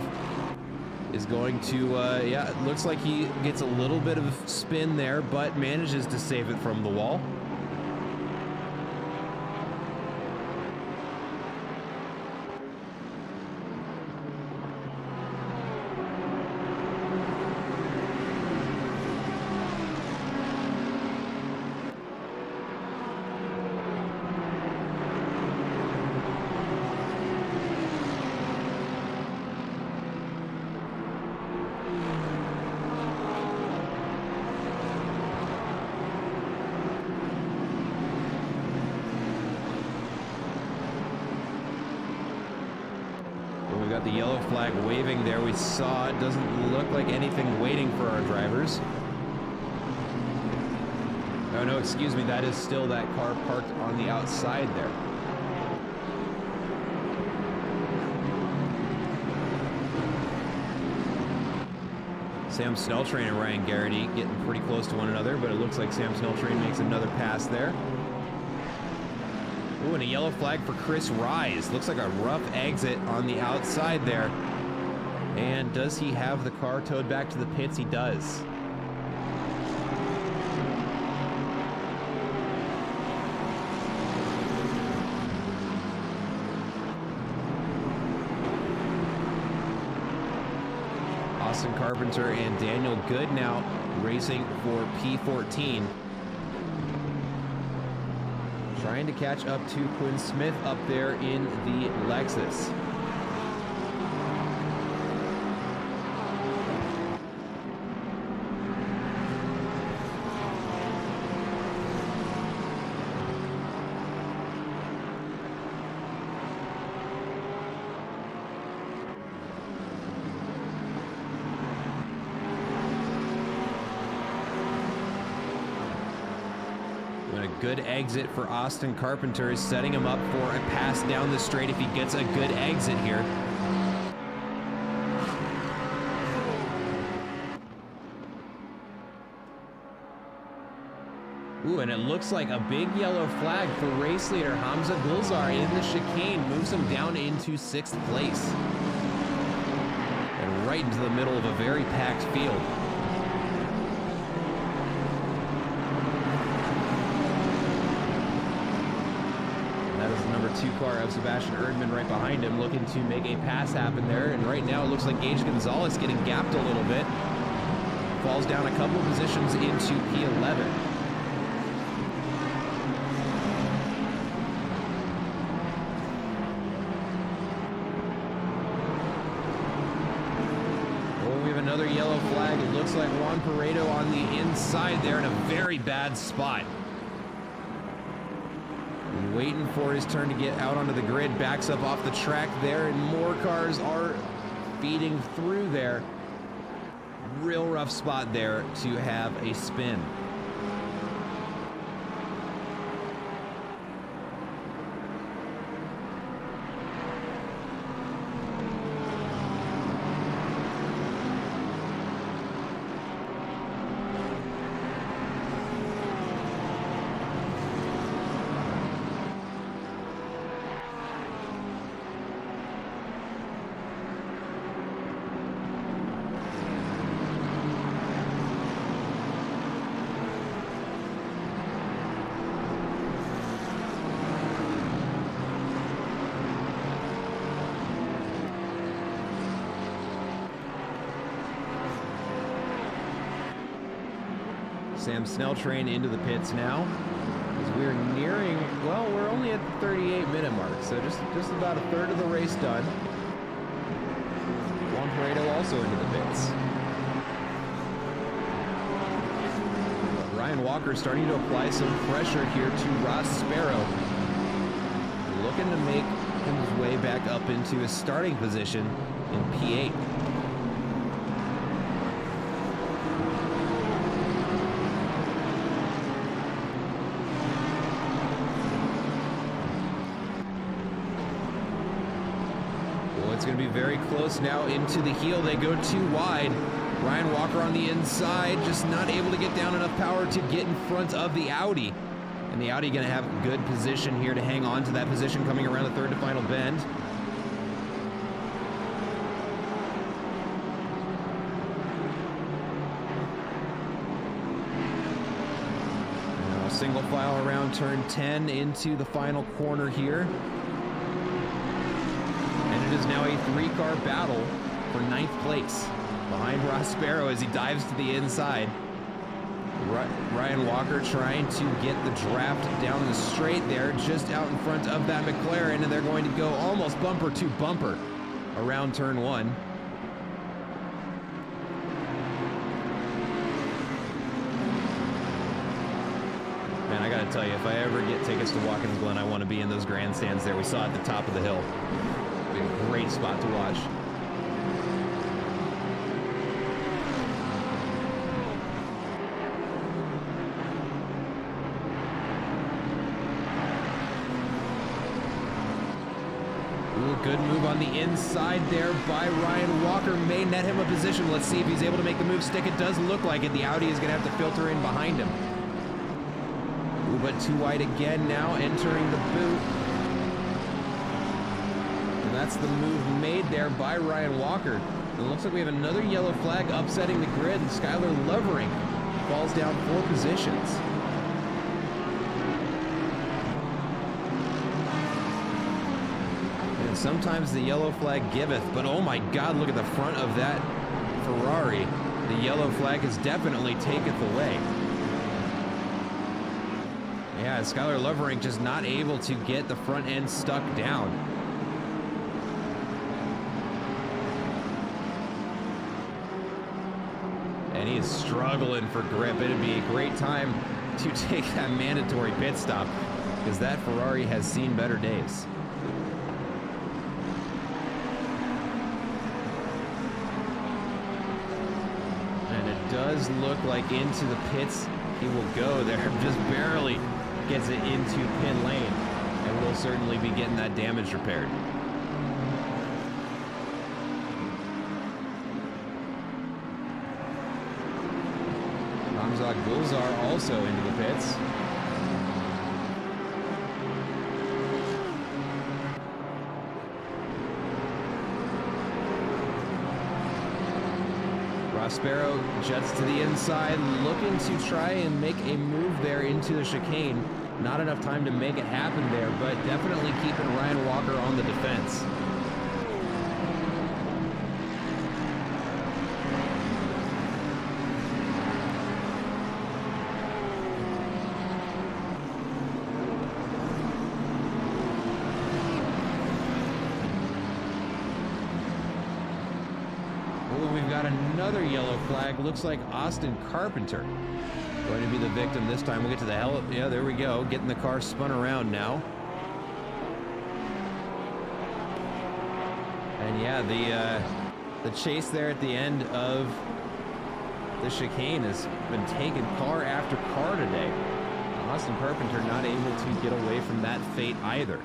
is going to, yeah, it looks like he gets a little bit of spin there, but manages to save it from the wall. Got the yellow flag waving there. We saw it. Doesn't look like anything waiting for our drivers. Oh no, excuse me, that is still that car parked on the outside there. Sam Snelltrain and Ryan Garrity getting pretty close to one another, but it looks like Sam Snelltrain makes another pass there. Ooh, and a yellow flag for Chris Rise. Looks like a rough exit on the outside there. And does he have the car towed back to the pits? He does. Austin Carpenter and Daniel Good now racing for P14. Trying to catch up to Quinn Smith up there in the Lexus. Good exit for Austin Carpenter is setting him up for a pass down the straight if he gets a good exit here. Ooh, and it looks like a big yellow flag for race leader Hamza Gulzar in the chicane. Moves him down into 6th place. And right into the middle of a very packed field. Two car of Sebastian Erdmann right behind him, looking to make a pass happen there. And right now it looks like Gage Gonzalez getting gapped a little bit. Falls down a couple positions into P11. Oh, we have another yellow flag. It looks like Juan Paredo on the inside there in a very bad spot. Waiting for his turn to get out onto the grid, backs up off the track there, and more cars are feeding through there. Real rough spot there to have a spin. Sam Snelltrain into the pits now, as we're nearing, well, we're only at the 38-minute mark, so just about a third of the race done. Juan Paredo also into the pits. But Ryan Walker starting to apply some pressure here to Ross Sparrow, looking to make his way back up into his starting position in P8. It's going to be very close now into the heel. They go too wide. Ryan Walker on the inside, just not able to get down enough power to get in front of the Audi. And the Audi going to have a good position here to hang on to that position coming around the third to final bend. Now a single file around turn 10 into the final corner here. It is now a 3-car battle for 9th place behind Ross Sparrow as he dives to the inside. Ryan Walker trying to get the draft down the straight there, just out in front of that McLaren, and they're going to go almost bumper to bumper around turn 1. Man, I gotta tell you, if I ever get tickets to Walkins Glen, I want to be in those grandstands there we saw at the top of the hill. Be a great spot to watch. good move on the inside there by Ryan Walker. May net him a position. Let's see if he's able to make the move stick. It does look like it. The Audi is going to have to filter in behind him. Ooh, but too wide again now, entering the boot. And that's the move made there by Ryan Walker. And it looks like we have another yellow flag upsetting the grid. And Skylar Lovering falls down 4 positions. And sometimes the yellow flag giveth, but oh my God, look at the front of that Ferrari. The yellow flag has definitely taketh away. Yeah, Skylar Lovering just not able to get the front end stuck down. And he is struggling for grip. It'd be a great time to take that mandatory pit stop because that Ferrari has seen better days. And it does look like into the pits he will go there. Just barely gets it into pit lane. And we'll certainly be getting that damage repaired. Gulzar also into the pits. Rossbaro jets to the inside, looking to try and make a move there into the chicane. Not enough time to make it happen there, but definitely keeping Ryan Walker on the defense. Another yellow flag. Looks like Austin Carpenter going to be the victim this time. We'll get to the hell. Yeah, there we go. Getting the car spun around now. And yeah, the chase there at the end of the chicane has been taking car after car today. Austin Carpenter not able to get away from that fate either.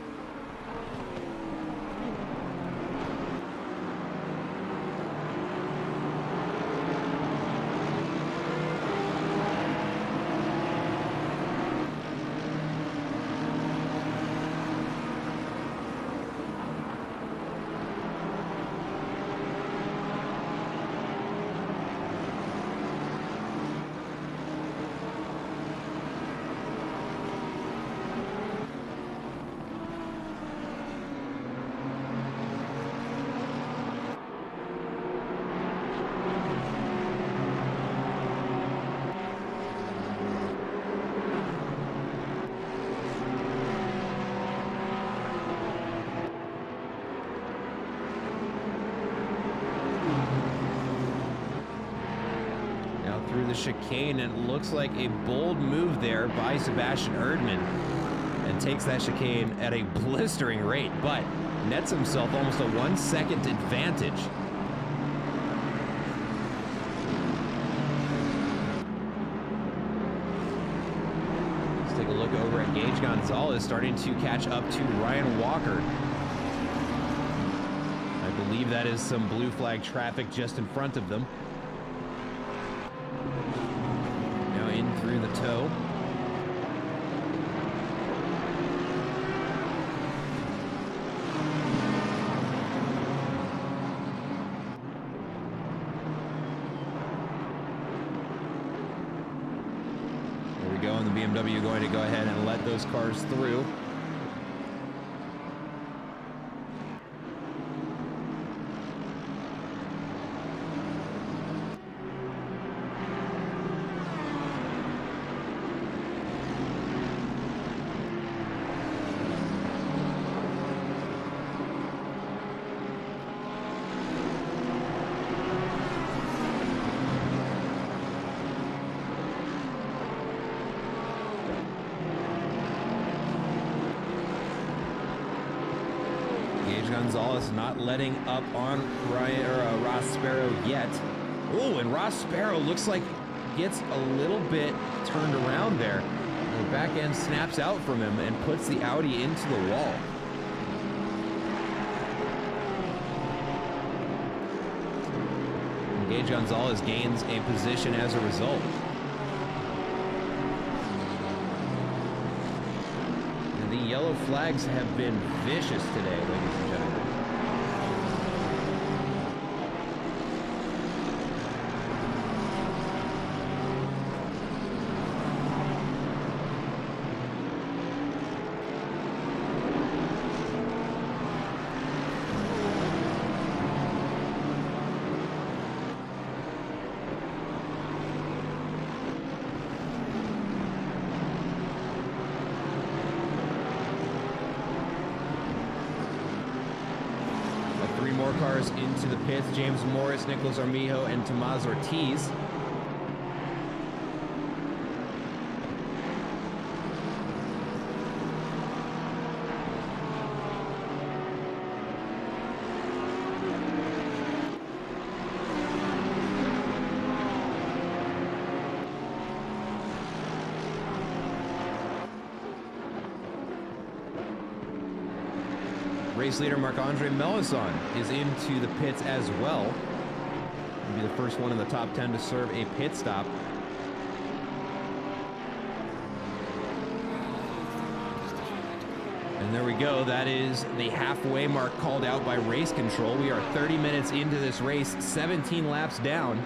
Through the chicane, and it looks like a bold move there by Sebastian Erdmann, and takes that chicane at a blistering rate, but nets himself almost a 1 second advantage. Let's take a look over at Gage Gonzalez, starting to catch up to Ryan Walker. I believe that is some blue flag traffic just in front of them. Through the toe. There we go, and the BMW going to go ahead and let those cars through. Gonzalez not letting up on Ross Sparrow yet. Oh, and Ross Sparrow looks like gets a little bit turned around there. The back end snaps out from him and puts the Audi into the wall. Gage Gonzalez gains a position as a result. And the yellow flags have been vicious today, ladies and gentlemen. Three more cars into the pits. James Morris, Nicholas Armijo, and Tomás Ortiz. Race leader Marc-Andre Melisson is into the pits as well. He'll be the first one in the top 10 to serve a pit stop. And there we go. That is the halfway mark called out by race control. We are 30 minutes into this race, 17 laps down.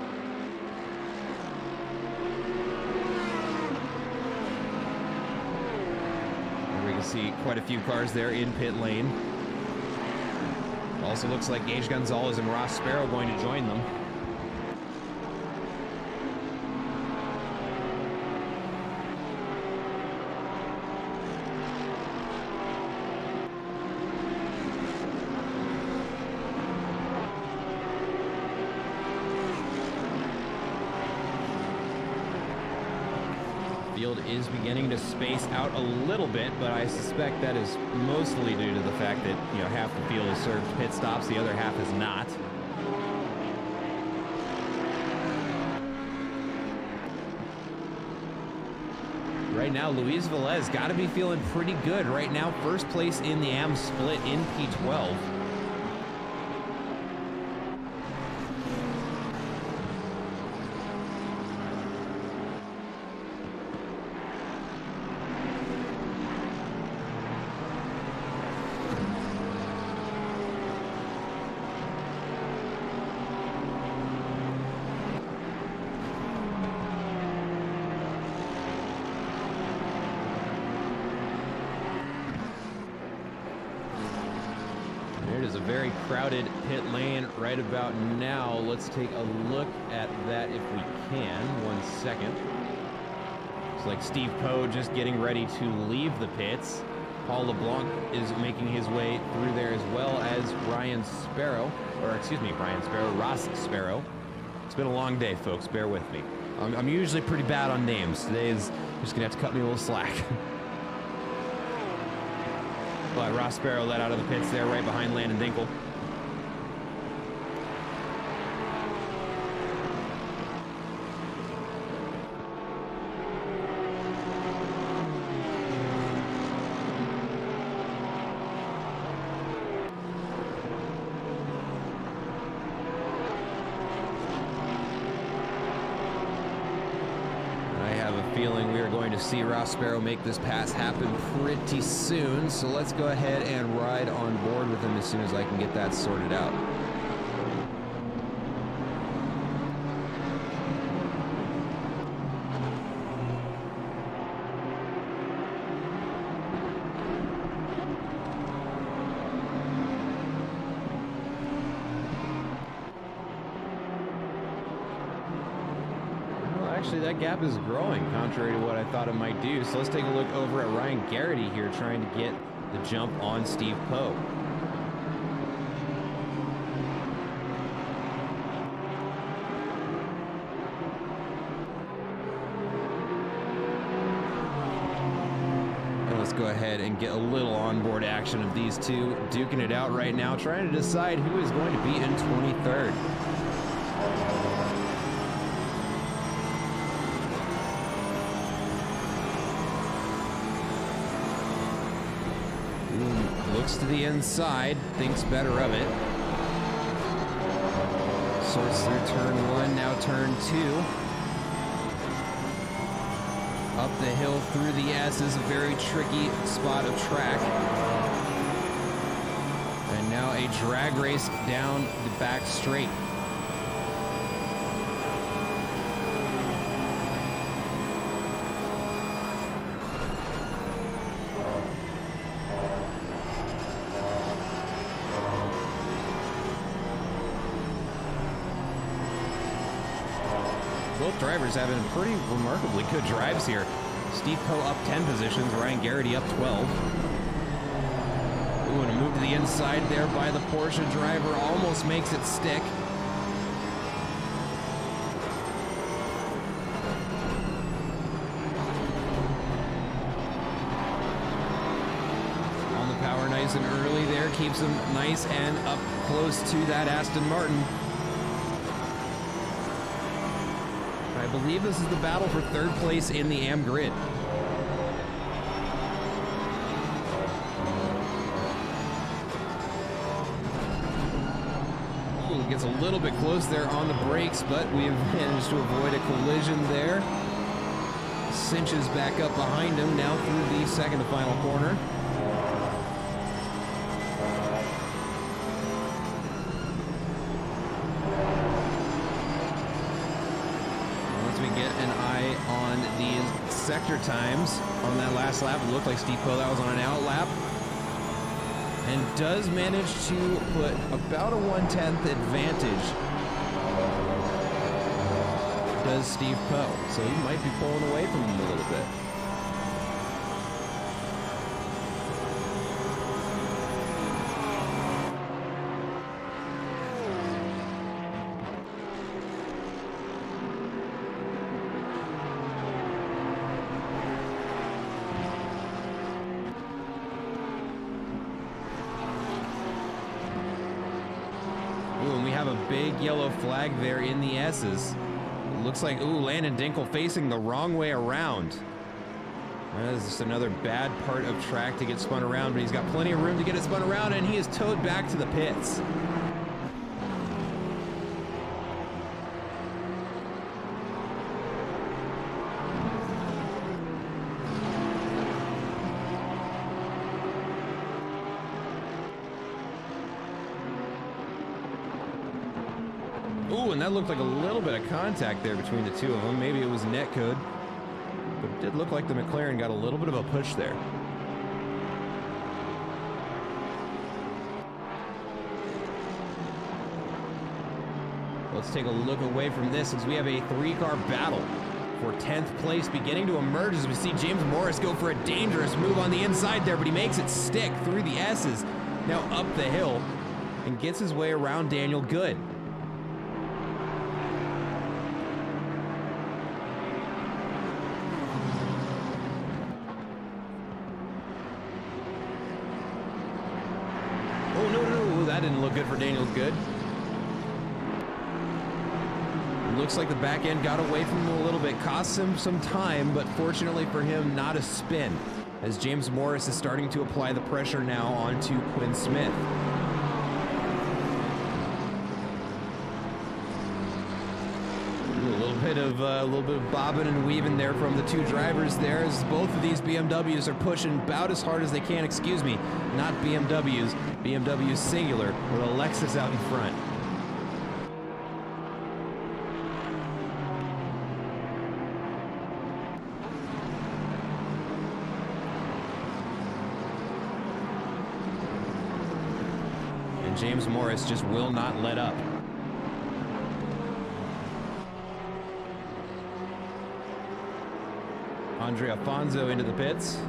And we can see quite a few cars there in pit lane. Also looks like Gage Gonzalez and Ross Sparrow going to join them. Field is beginning to space out a little bit, but I suspect that is mostly due to the fact that, you know, half the field has served pit stops, the other half has not. Right now, Luis Velez got to be feeling pretty good right now. First place in the AM split in P12. It is a very crowded pit lane right about now. Let's take a look at that if we can. 1 second. It's like Steve Poe just getting ready to leave the pits. Paul LeBlanc is making his way through there as well as Ross Sparrow. It's been a long day, folks. Bear with me. I'm usually pretty bad on names. Today is just gonna have to cut me a little slack. But Ross Sparrow let out of the pits there right behind Landon Dinkel. Feeling we are going to see Ross Sparrow make this pass happen pretty soon, so let's go ahead and ride on board with him as soon as I can get that sorted out. Actually, that gap is growing, contrary to what I thought it might do. So let's take a look over at Ryan Garrity here, trying to get the jump on Steve Poe. And let's go ahead and get a little onboard action of these two duking it out right now, trying to decide who is going to be in 23rd. Looks to the inside, thinks better of it. Sorts through turn 1, now turn 2. Up the hill through the S is a very tricky spot of track. And now a drag race down the back straight. Both drivers having pretty remarkably good drives here. Steve Poe up 10 positions, Ryan Garrity up 12. Ooh, and a move to the inside there by the Porsche driver, almost makes it stick. On the power nice and early there, keeps him nice and up close to that Aston Martin. I believe this is the battle for third place in the AM grid. Ooh, gets a little bit close there on the brakes, but we've managed to avoid a collision there. Cinches back up behind him now through the second to final corner. On the sector times on that last lap. It looked like Steve Poe, that was on an out lap. And does manage to put about a 1/10 advantage. Does Steve Poe. So he might be pulling away from him a little bit. And we have a big yellow flag there in the S's. It looks like, ooh, Landon Dinkle facing the wrong way around. That is just another bad part of track to get spun around, but he's got plenty of room to get it spun around, and he is towed back to the pits. Ooh, and that looked like a little bit of contact there between the two of them. Maybe it was net code, but it did look like the McLaren got a little bit of a push there. Let's take a look away from this as we have a three-car battle for 10th place beginning to emerge as we see James Morris go for a dangerous move on the inside there, but he makes it stick through the S's, now up the hill, and gets his way around Daniel Good. That didn't look good for Daniel Good. Looks like the back end got away from him a little bit, cost him some time, but fortunately for him, not a spin, as James Morris is starting to apply the pressure now onto Quinn Smith. A little bit of bobbing and weaving there from the two drivers there, as both of these BMWs are pushing about as hard as they can. Excuse me, not BMWs, BMWs singular, with a Lexus out in front. And James Morris just will not let up. Andre Afonso into the pits.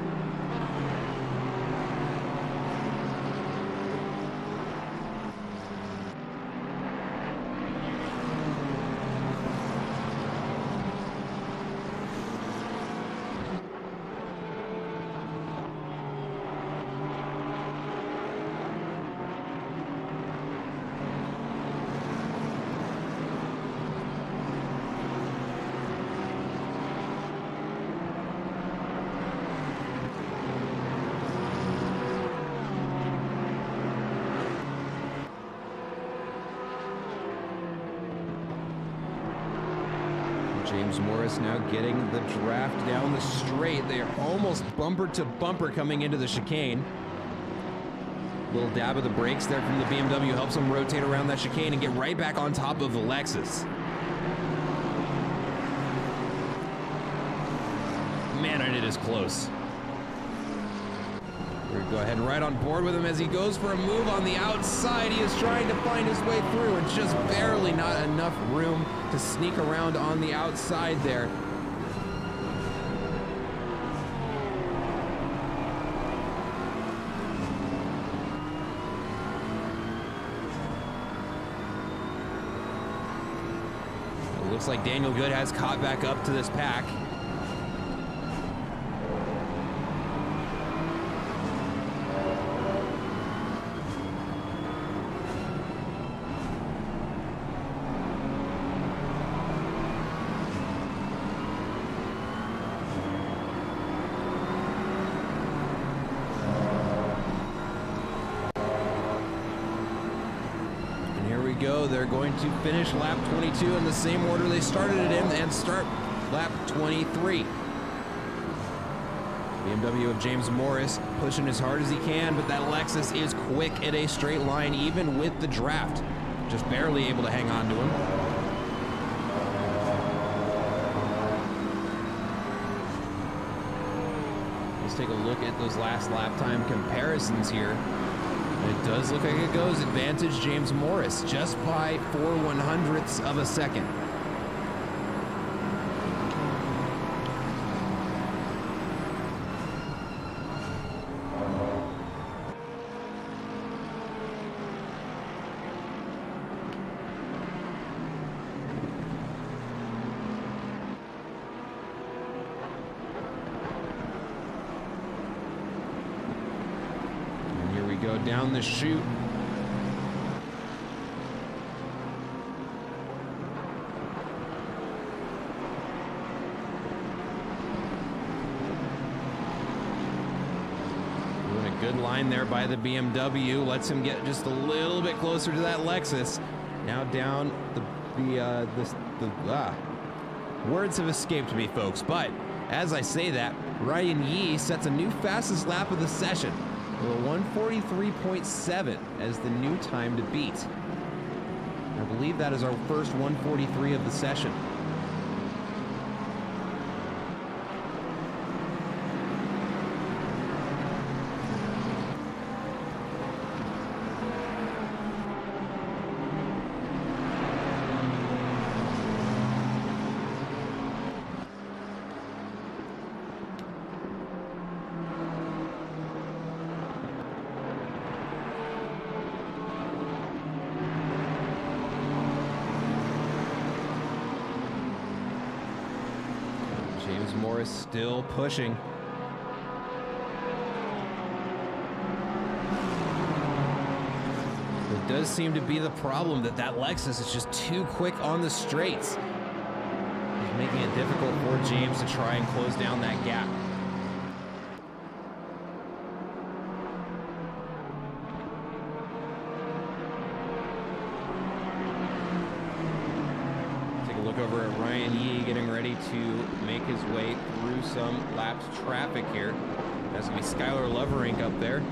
James Morris now getting the draft down the straight. They are almost bumper to bumper coming into the chicane. Little dab of the brakes there from the BMW helps him rotate around that chicane and get right back on top of the Lexus. Man, and it is close. We're gonna go ahead and ride on board with him as he goes for a move on the outside. He is trying to find his way through and just barely not enough room to sneak around on the outside there. It looks like Daniel Good has caught back up to this pack. Go. They're going to finish lap 22 in the same order they started it in and start lap 23. BMW of James Morris pushing as hard as he can, but that Lexus is quick in a straight line, even with the draft. Just barely able to hang on to him. Let's take a look at those last lap time comparisons here. It does look like it goes advantage James Morris just by 4/100ths of a second. Go down the chute. Doing a good line there by the BMW. Lets him get just a little bit closer to that Lexus. Now down words have escaped me, folks. But as I say that, Ryan Yee sets a new fastest lap of the session. With a 143.7 as the new time to beat. I believe that is our first 143 of the session. James Morris still pushing. It does seem to be the problem that Lexus is just too quick on the straights. It's making it difficult for James to try and close down that gap. Look over at Ryan Yee getting ready to make his way through some lapped traffic here. That's going to be Skylar Loverink up there.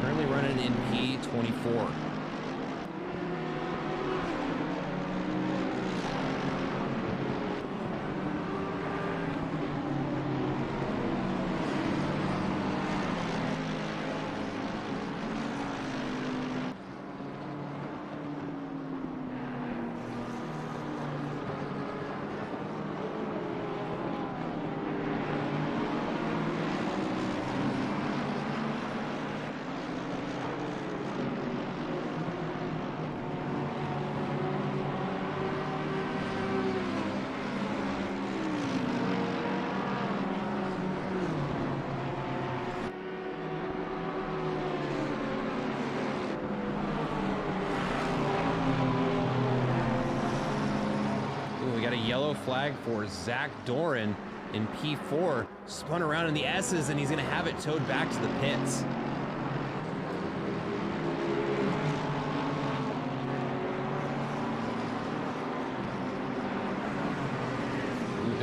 Currently running in P24. Yellow flag for Zach Doran in P4. Spun around in the S's, and he's going to have it towed back to the pits.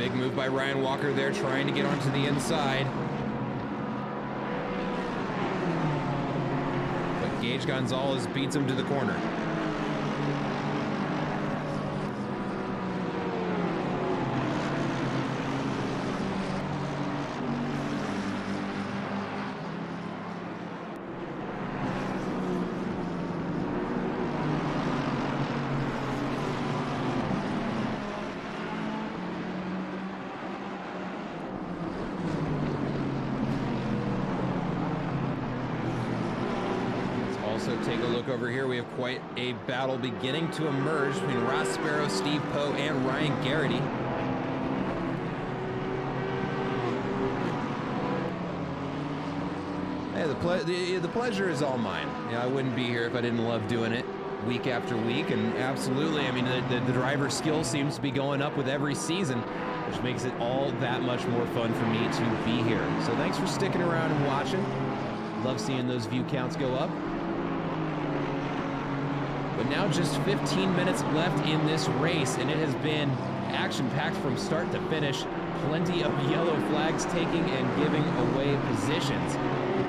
Big move by Ryan Walker there, trying to get onto the inside. But Gage Gonzalez beats him to the corner. Take a look over here. We have quite a battle beginning to emerge between Ross Sparrow, Steve Poe, and Ryan Garrity. Hey, the pleasure is all mine. I wouldn't be here if I didn't love doing it week after week, and absolutely, I mean, the driver skill seems to be going up with every season, which makes it all that much more fun for me to be here. So thanks for sticking around and watching. Love seeing those view counts go up. But now just 15 minutes left in this race, and it has been action-packed from start to finish. Plenty of yellow flags taking and giving away positions.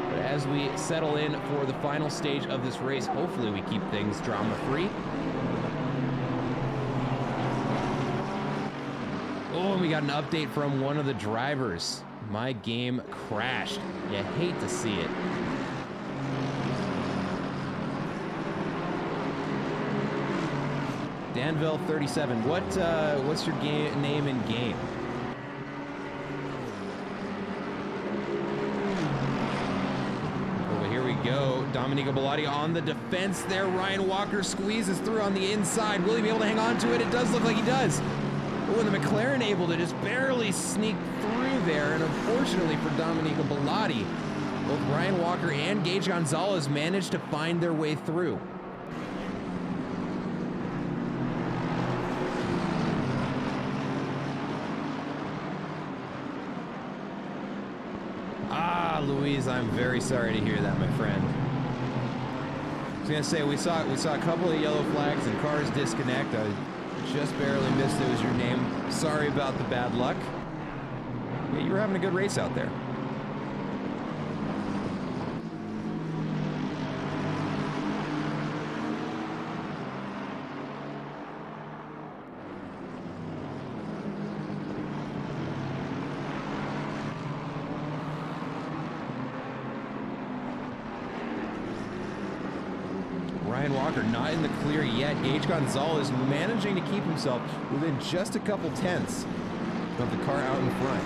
But as we settle in for the final stage of this race, hopefully we keep things drama-free. Oh, and we got an update from one of the drivers. My game crashed. You hate to see it. Danville 37. What's your name in game? Oh, here we go. Domenico Bellotti on the defense there. Ryan Walker squeezes through on the inside. Will he be able to hang on to it? It does look like he does. Oh, and the McLaren able to just barely sneak through there. And unfortunately for Domenico Bellotti, both Ryan Walker and Gage Gonzalez managed to find their way through. Louise, I'm very sorry to hear that, my friend. I was gonna say we saw a couple of yellow flags and cars disconnect. I just barely missed it was your name. Sorry about the bad luck. Yeah, you were having a good race out there. Ryan Walker not in the clear yet. Gage Gonzalez managing to keep himself within just a couple tenths of the car out in front.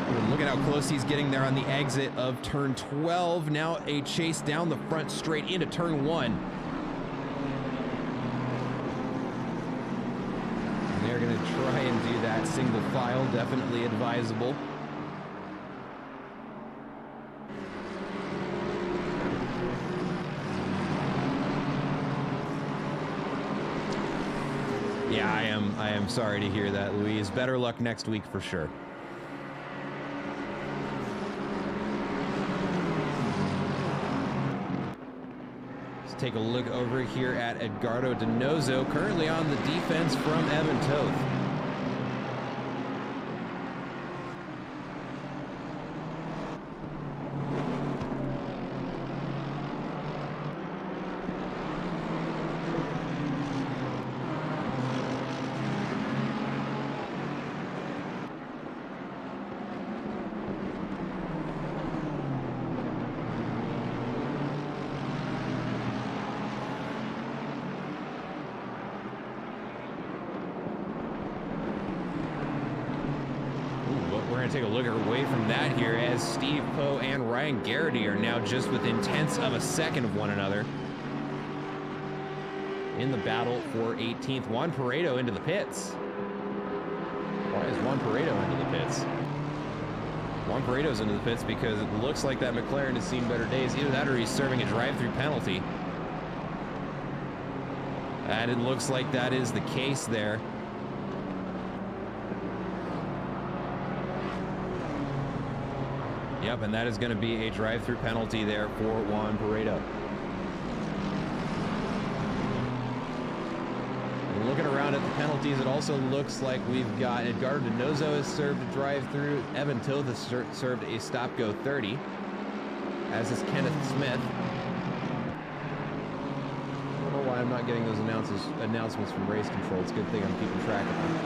And look at how close he's getting there on the exit of turn 12. Now a chase down the front straight into turn 1. And they're going to try and do that single file, definitely advisable. Yeah, I am sorry to hear that, Louise. Better luck next week for sure. Let's take a look over here at Edgardo Donoso, currently on the defense from Evan Toth. Take a look away from that here as Steve Poe and Ryan Garrity are now just within tenths of a second of one another in the battle for 18th. Juan Paredo into the pits. Why is Juan Paredo into the pits? Juan Paredo's into the pits because it looks like that McLaren has seen better days. Either that or he's serving a drive-through penalty. And it looks like that is the case there. Yep, and that is going to be a drive-through penalty there for Juan Paredo. Looking around at the penalties, it also looks like we've got Edgardo Donoso has served a drive-through. Evan Toth has served a stop-go 30, as is Kenneth Smith. I don't know why I'm not getting those announcements from race control. It's a good thing I'm keeping track of them.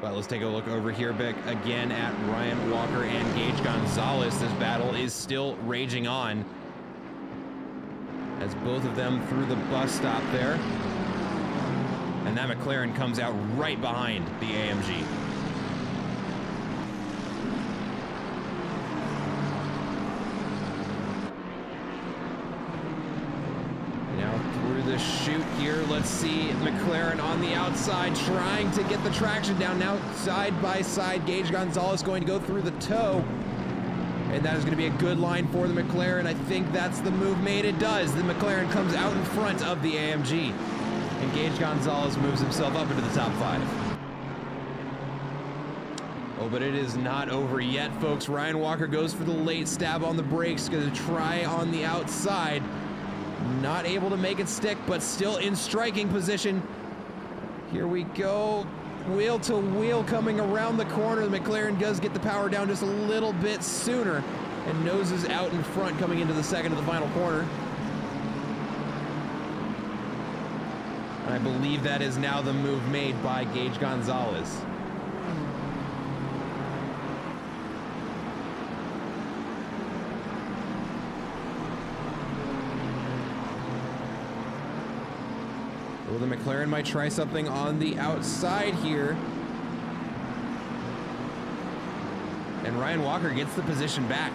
But let's take a look over here back again at Ryan Walker and Gage Gonzalez. This battle is still raging on, as both of them through the bus stop there. And that McLaren comes out right behind the AMG. Now through the chute here, let's see McLaren on the outside trying to get the traction down. Now side by side, Gage Gonzalez going to go through the toe. And that is going to be a good line for the McLaren. I think that's the move made. It does. The McLaren comes out in front of the AMG. And Gage Gonzalez moves himself up into the top 5. Oh, but it is not over yet, folks. Ryan Walker goes for the late stab on the brakes. Going to try on the outside. Not able to make it stick, but still in striking position. Here we go. Wheel to wheel coming around the corner. The McLaren does get the power down just a little bit sooner and noses out in front coming into the second of the final corner. And I believe that is now the move made by Gage Gonzalez. Well, the McLaren might try something on the outside here. And Ryan Walker gets the position back.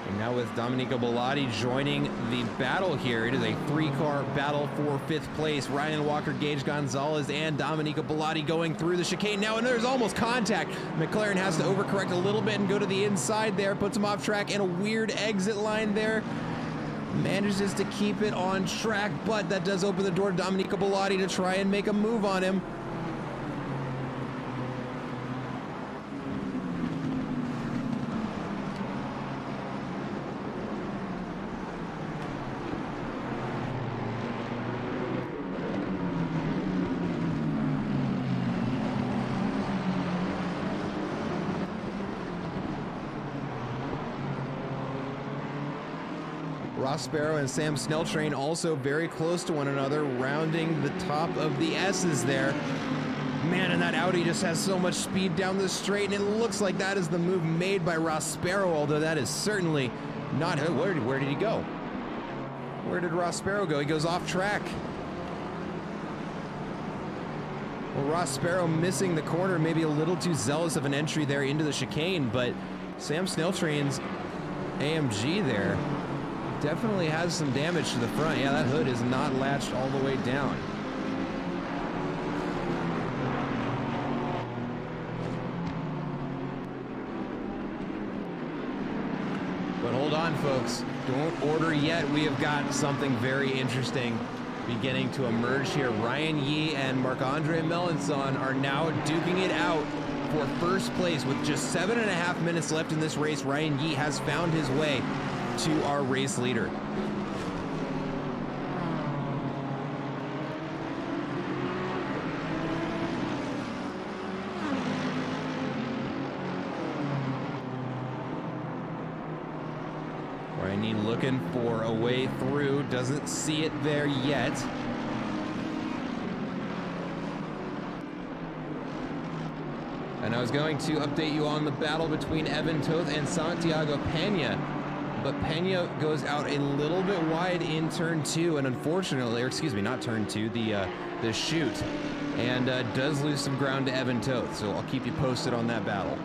And now with Domenico Bellotti joining the battle here, it is a 3-car battle for 5th place. Ryan Walker, Gage Gonzalez, and Domenico Bellotti going through the chicane now, and there's almost contact. McLaren has to overcorrect a little bit and go to the inside there, puts him off track, and a weird exit line there. Manages to keep it on track, but that does open the door to Domenico Bellotti to try and make a move on him. Ross Sparrow and Sam Snelltrain also very close to one another, rounding the top of the S's there. Man, and that Audi just has so much speed down the straight, and it looks like that is the move made by Ross Sparrow, although that is certainly not... Where did he go? Where did Ross Sparrow go? He goes off track. Well, Ross Sparrow missing the corner, maybe a little too zealous of an entry there into the chicane, but Sam Snelltrain's AMG there definitely has some damage to the front. Yeah, that hood is not latched all the way down. But hold on, folks. Don't order yet. We have got something very interesting beginning to emerge here. Ryan Yee and Marc-Andre Melanson are now duking it out for first place with just 7.5 minutes left in this race. Ryan Yee has found his way to our race leader. Ryan Yee looking for a way through, doesn't see it there yet. And I was going to update you on the battle between Evan Toth and Santiago Pena, but Pena goes out a little bit wide in turn 2, and unfortunately, or excuse me, not turn 2, the chute, and does lose some ground to Evan Toth. So I'll keep you posted on that battle.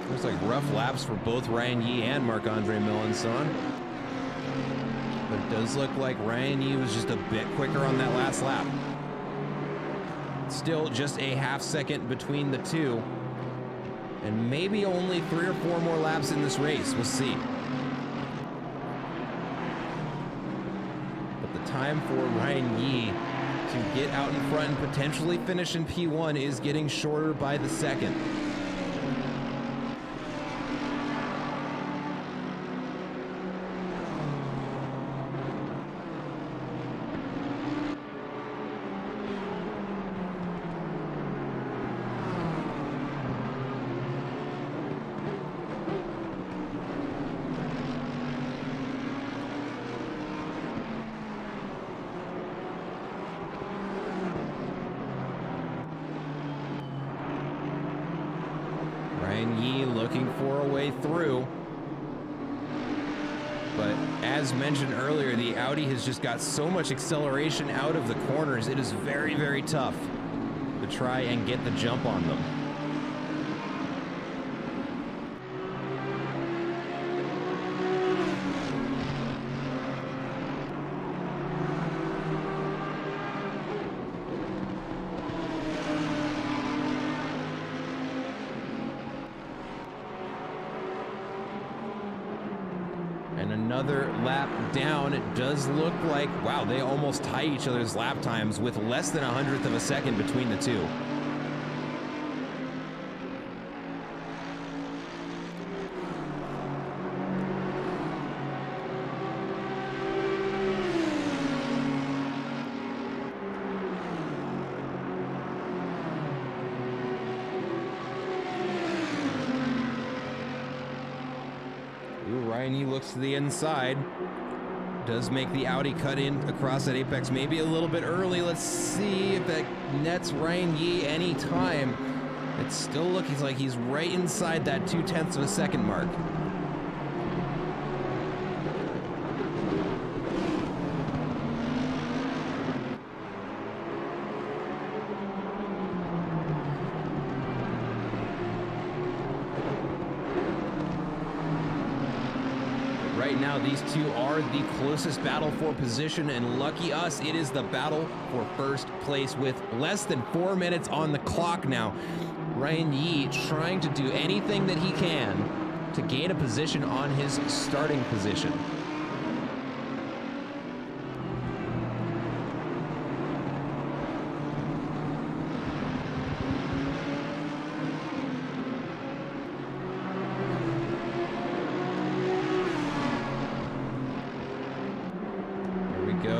Looks like rough laps for both Ryan Yee and Marc-Andre Melanson. But it does look like Ryan Yee was just a bit quicker on that last lap. Still just a half second between the two. And maybe only 3 or 4 more laps in this race. We'll see. But the time for Ryan Yee to get out in front and potentially finish in P1 is getting shorter by the second. Ryan Yee looking for a way through. But as mentioned earlier, the Audi has just got so much acceleration out of the corners. It is very, very tough to try and get the jump on them. And another lap down. It does look like, wow, they almost tie each other's lap times with less than 1/100th of a second between the two. Ryan Yee looks to the inside. Does make the Audi cut in across that apex maybe a little bit early. Let's see if that nets Ryan Yee any time. It's still looking like he's right inside that 0.2 of a second mark. Right now, these two are the closest battle for position, and lucky us, it is the battle for first place with less than 4 minutes on the clock now. Ryan Yee trying to do anything that he can to gain a position on his starting position.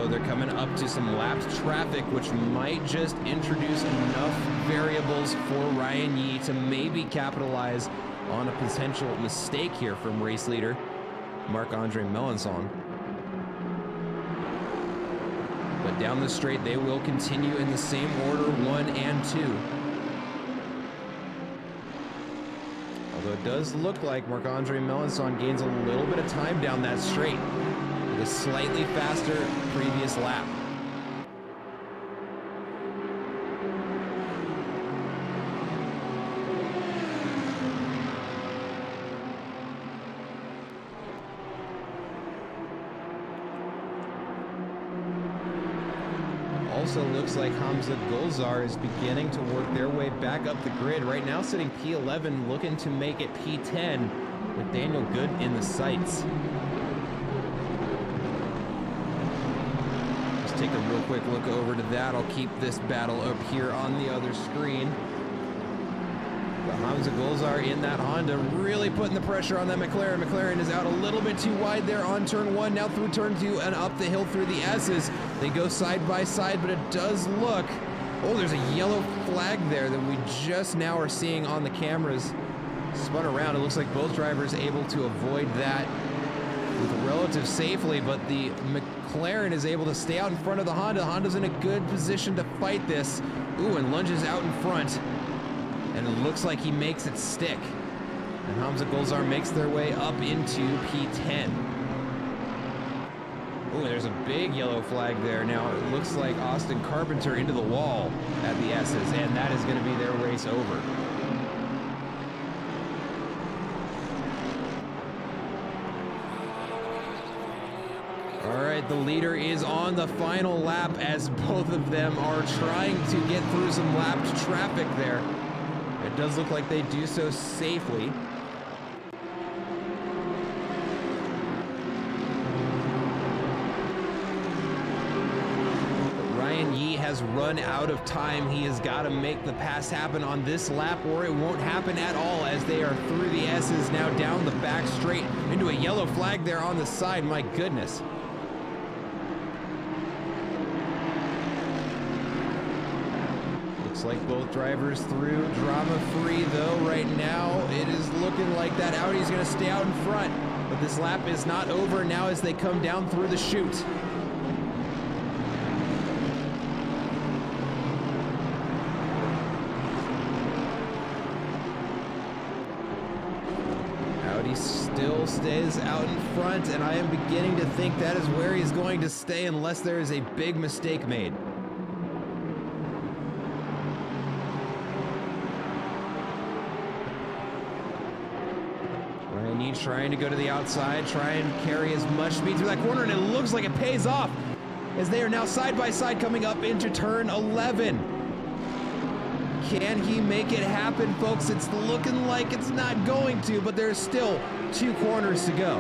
They're coming up to some lapped traffic, which might just introduce enough variables for Ryan Yee to maybe capitalize on a potential mistake here from race leader Marc-Andre Melanson. But down the straight, they will continue in the same order, 1 and 2. Although it does look like Marc-Andre Melanson gains a little bit of time down that straight. A slightly faster previous lap. Also looks like Hamza Gulzar is beginning to work their way back up the grid. Right now sitting P11, looking to make it P10 with Daniel Good in the sights. Take a real quick look over to that. I'll keep this battle up here on the other screen. But Hamza Gulzar in that Honda really putting the pressure on that McLaren. McLaren is out a little bit too wide there on turn 1, now through turn 2 and up the hill through the S's. They go side by side, but it does look, oh, there's a yellow flag there that we just now are seeing on the cameras. Spun around. It looks like both drivers able to avoid that with relative safely, but the McLaren is able to stay out in front of the Honda. Honda's in a good position to fight this. Ooh, and lunges out in front. And it looks like he makes it stick. And Hamza Gulzar makes their way up into P10. Ooh, there's a big yellow flag there. Now it looks like Austin Carpenter into the wall at the S's, and that is going to be their race over. All right, right, the leader is on the final lap as both of them are trying to get through some lapped traffic there. It does look like they do so safely. Ryan Yee has run out of time. He has got to make the pass happen on this lap or it won't happen at all as they are through the S's now down the back straight into a yellow flag there on the side. My goodness. Looks like both drivers through drama-free though right now. It is looking like that Audi's going to stay out in front, but this lap is not over now as they come down through the chute. Audi still stays out in front, and I am beginning to think that is where he's going to stay unless there is a big mistake made. Ryan Yee trying to go to the outside, try and carry as much speed through that corner, and it looks like it pays off as they are now side by side coming up into turn 11. Can he make it happen, folks? It's looking like it's not going to, but there's still 2 corners to go.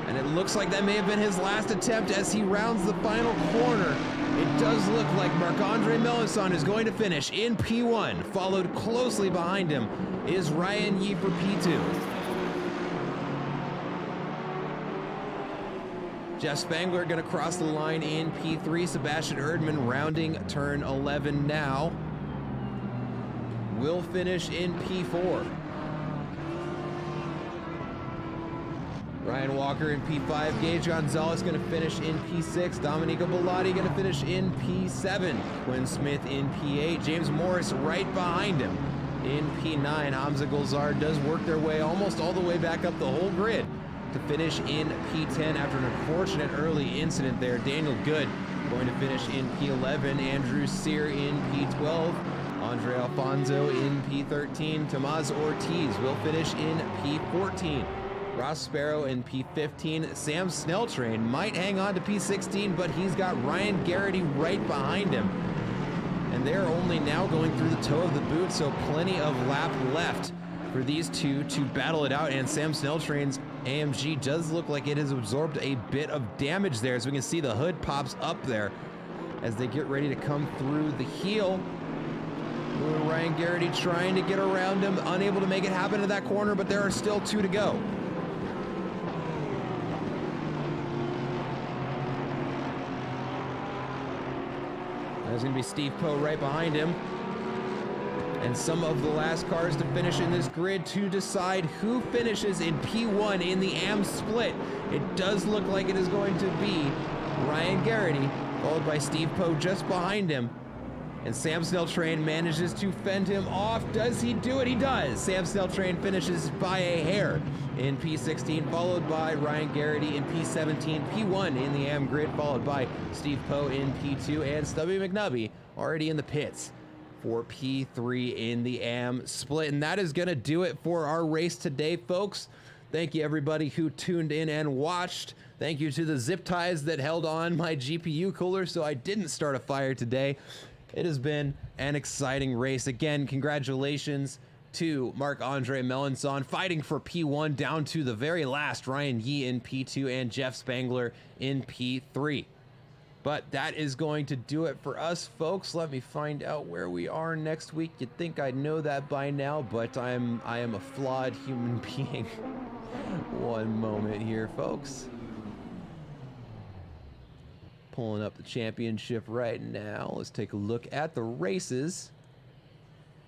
And it looks like that may have been his last attempt as he rounds the final corner. It does look like Marc-Andre Melanson is going to finish in P1. Followed closely behind him is Ryan Yee for P2. Jeff Spangler going to cross the line in P3. Sebastian Erdmann rounding turn 11 now. Will finish in P4. Ryan Walker in P5. Gage Gonzalez going to finish in P6. Domenico Bellotti going to finish in P7. Quinn Smith in P8. James Morris right behind him in P9. Hamza Golzar does work their way almost all the way back up the whole grid to finish in P10 after an unfortunate early incident there. Daniel Good going to finish in P11. Andrew Sear in P12. Andre Alfonso in P13. Tomás Ortiz will finish in P14. Ross Sparrow in P15. Sam Snelltrain might hang on to P16, but he's got Ryan Garrity right behind him. And they're only now going through the toe of the boot, so plenty of lap left for these two to battle it out. And Sam Snelltrain's AMG does look like it has absorbed a bit of damage there, as we can see the hood pops up there as they get ready to come through the heel. Ryan Garrity trying to get around him, unable to make it happen in that corner, but there are still 2 to go. There's going to be Steve Poe right behind him. And some of the last cars to finish in this grid to decide who finishes in P1 in the AM split. It does look like it is going to be Ryan Garrity, followed by Steve Poe just behind him. And Sam Snelltrain manages to fend him off. Does he do it? He does. Sam Snelltrain finishes by a hair in P16, followed by Ryan Garrity in P17. P1 in the AM grid, followed by Steve Poe in P2, and Stubby McNubby already in the pits for P3 in the AM split. And that is going to do it for our race today, folks. Thank you, everybody who tuned in and watched. Thank you to the zip ties that held on my GPU cooler so I didn't start a fire today. It has been an exciting race. Again, congratulations to Marc-Andre Melanson fighting for P1 down to the very last. Ryan Yee in P2 and Jeff Spangler in P3. But that is going to do it for us, folks. Let me find out where we are next week. You'd think I'd know that by now, but I am a flawed human being. One moment here, folks. Pulling up the championship right now. Let's take a look at the races.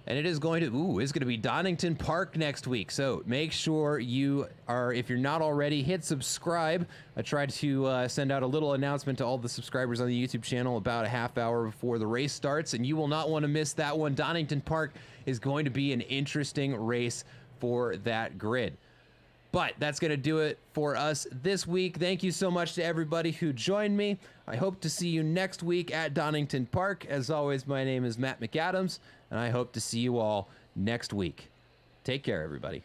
And it is going to, it's going to be Donington Park next week. So make sure you are, if you're not already, hit subscribe. I tried to send out a little announcement to all the subscribers on the YouTube channel about a half hour before the race starts, and you will not want to miss that one. Donington Park is going to be an interesting race for that grid. But that's going to do it for us this week. Thank you so much to everybody who joined me. I hope to see you next week at Donington Park. As always, my name is Matt McAdams, and I hope to see you all next week. Take care, everybody.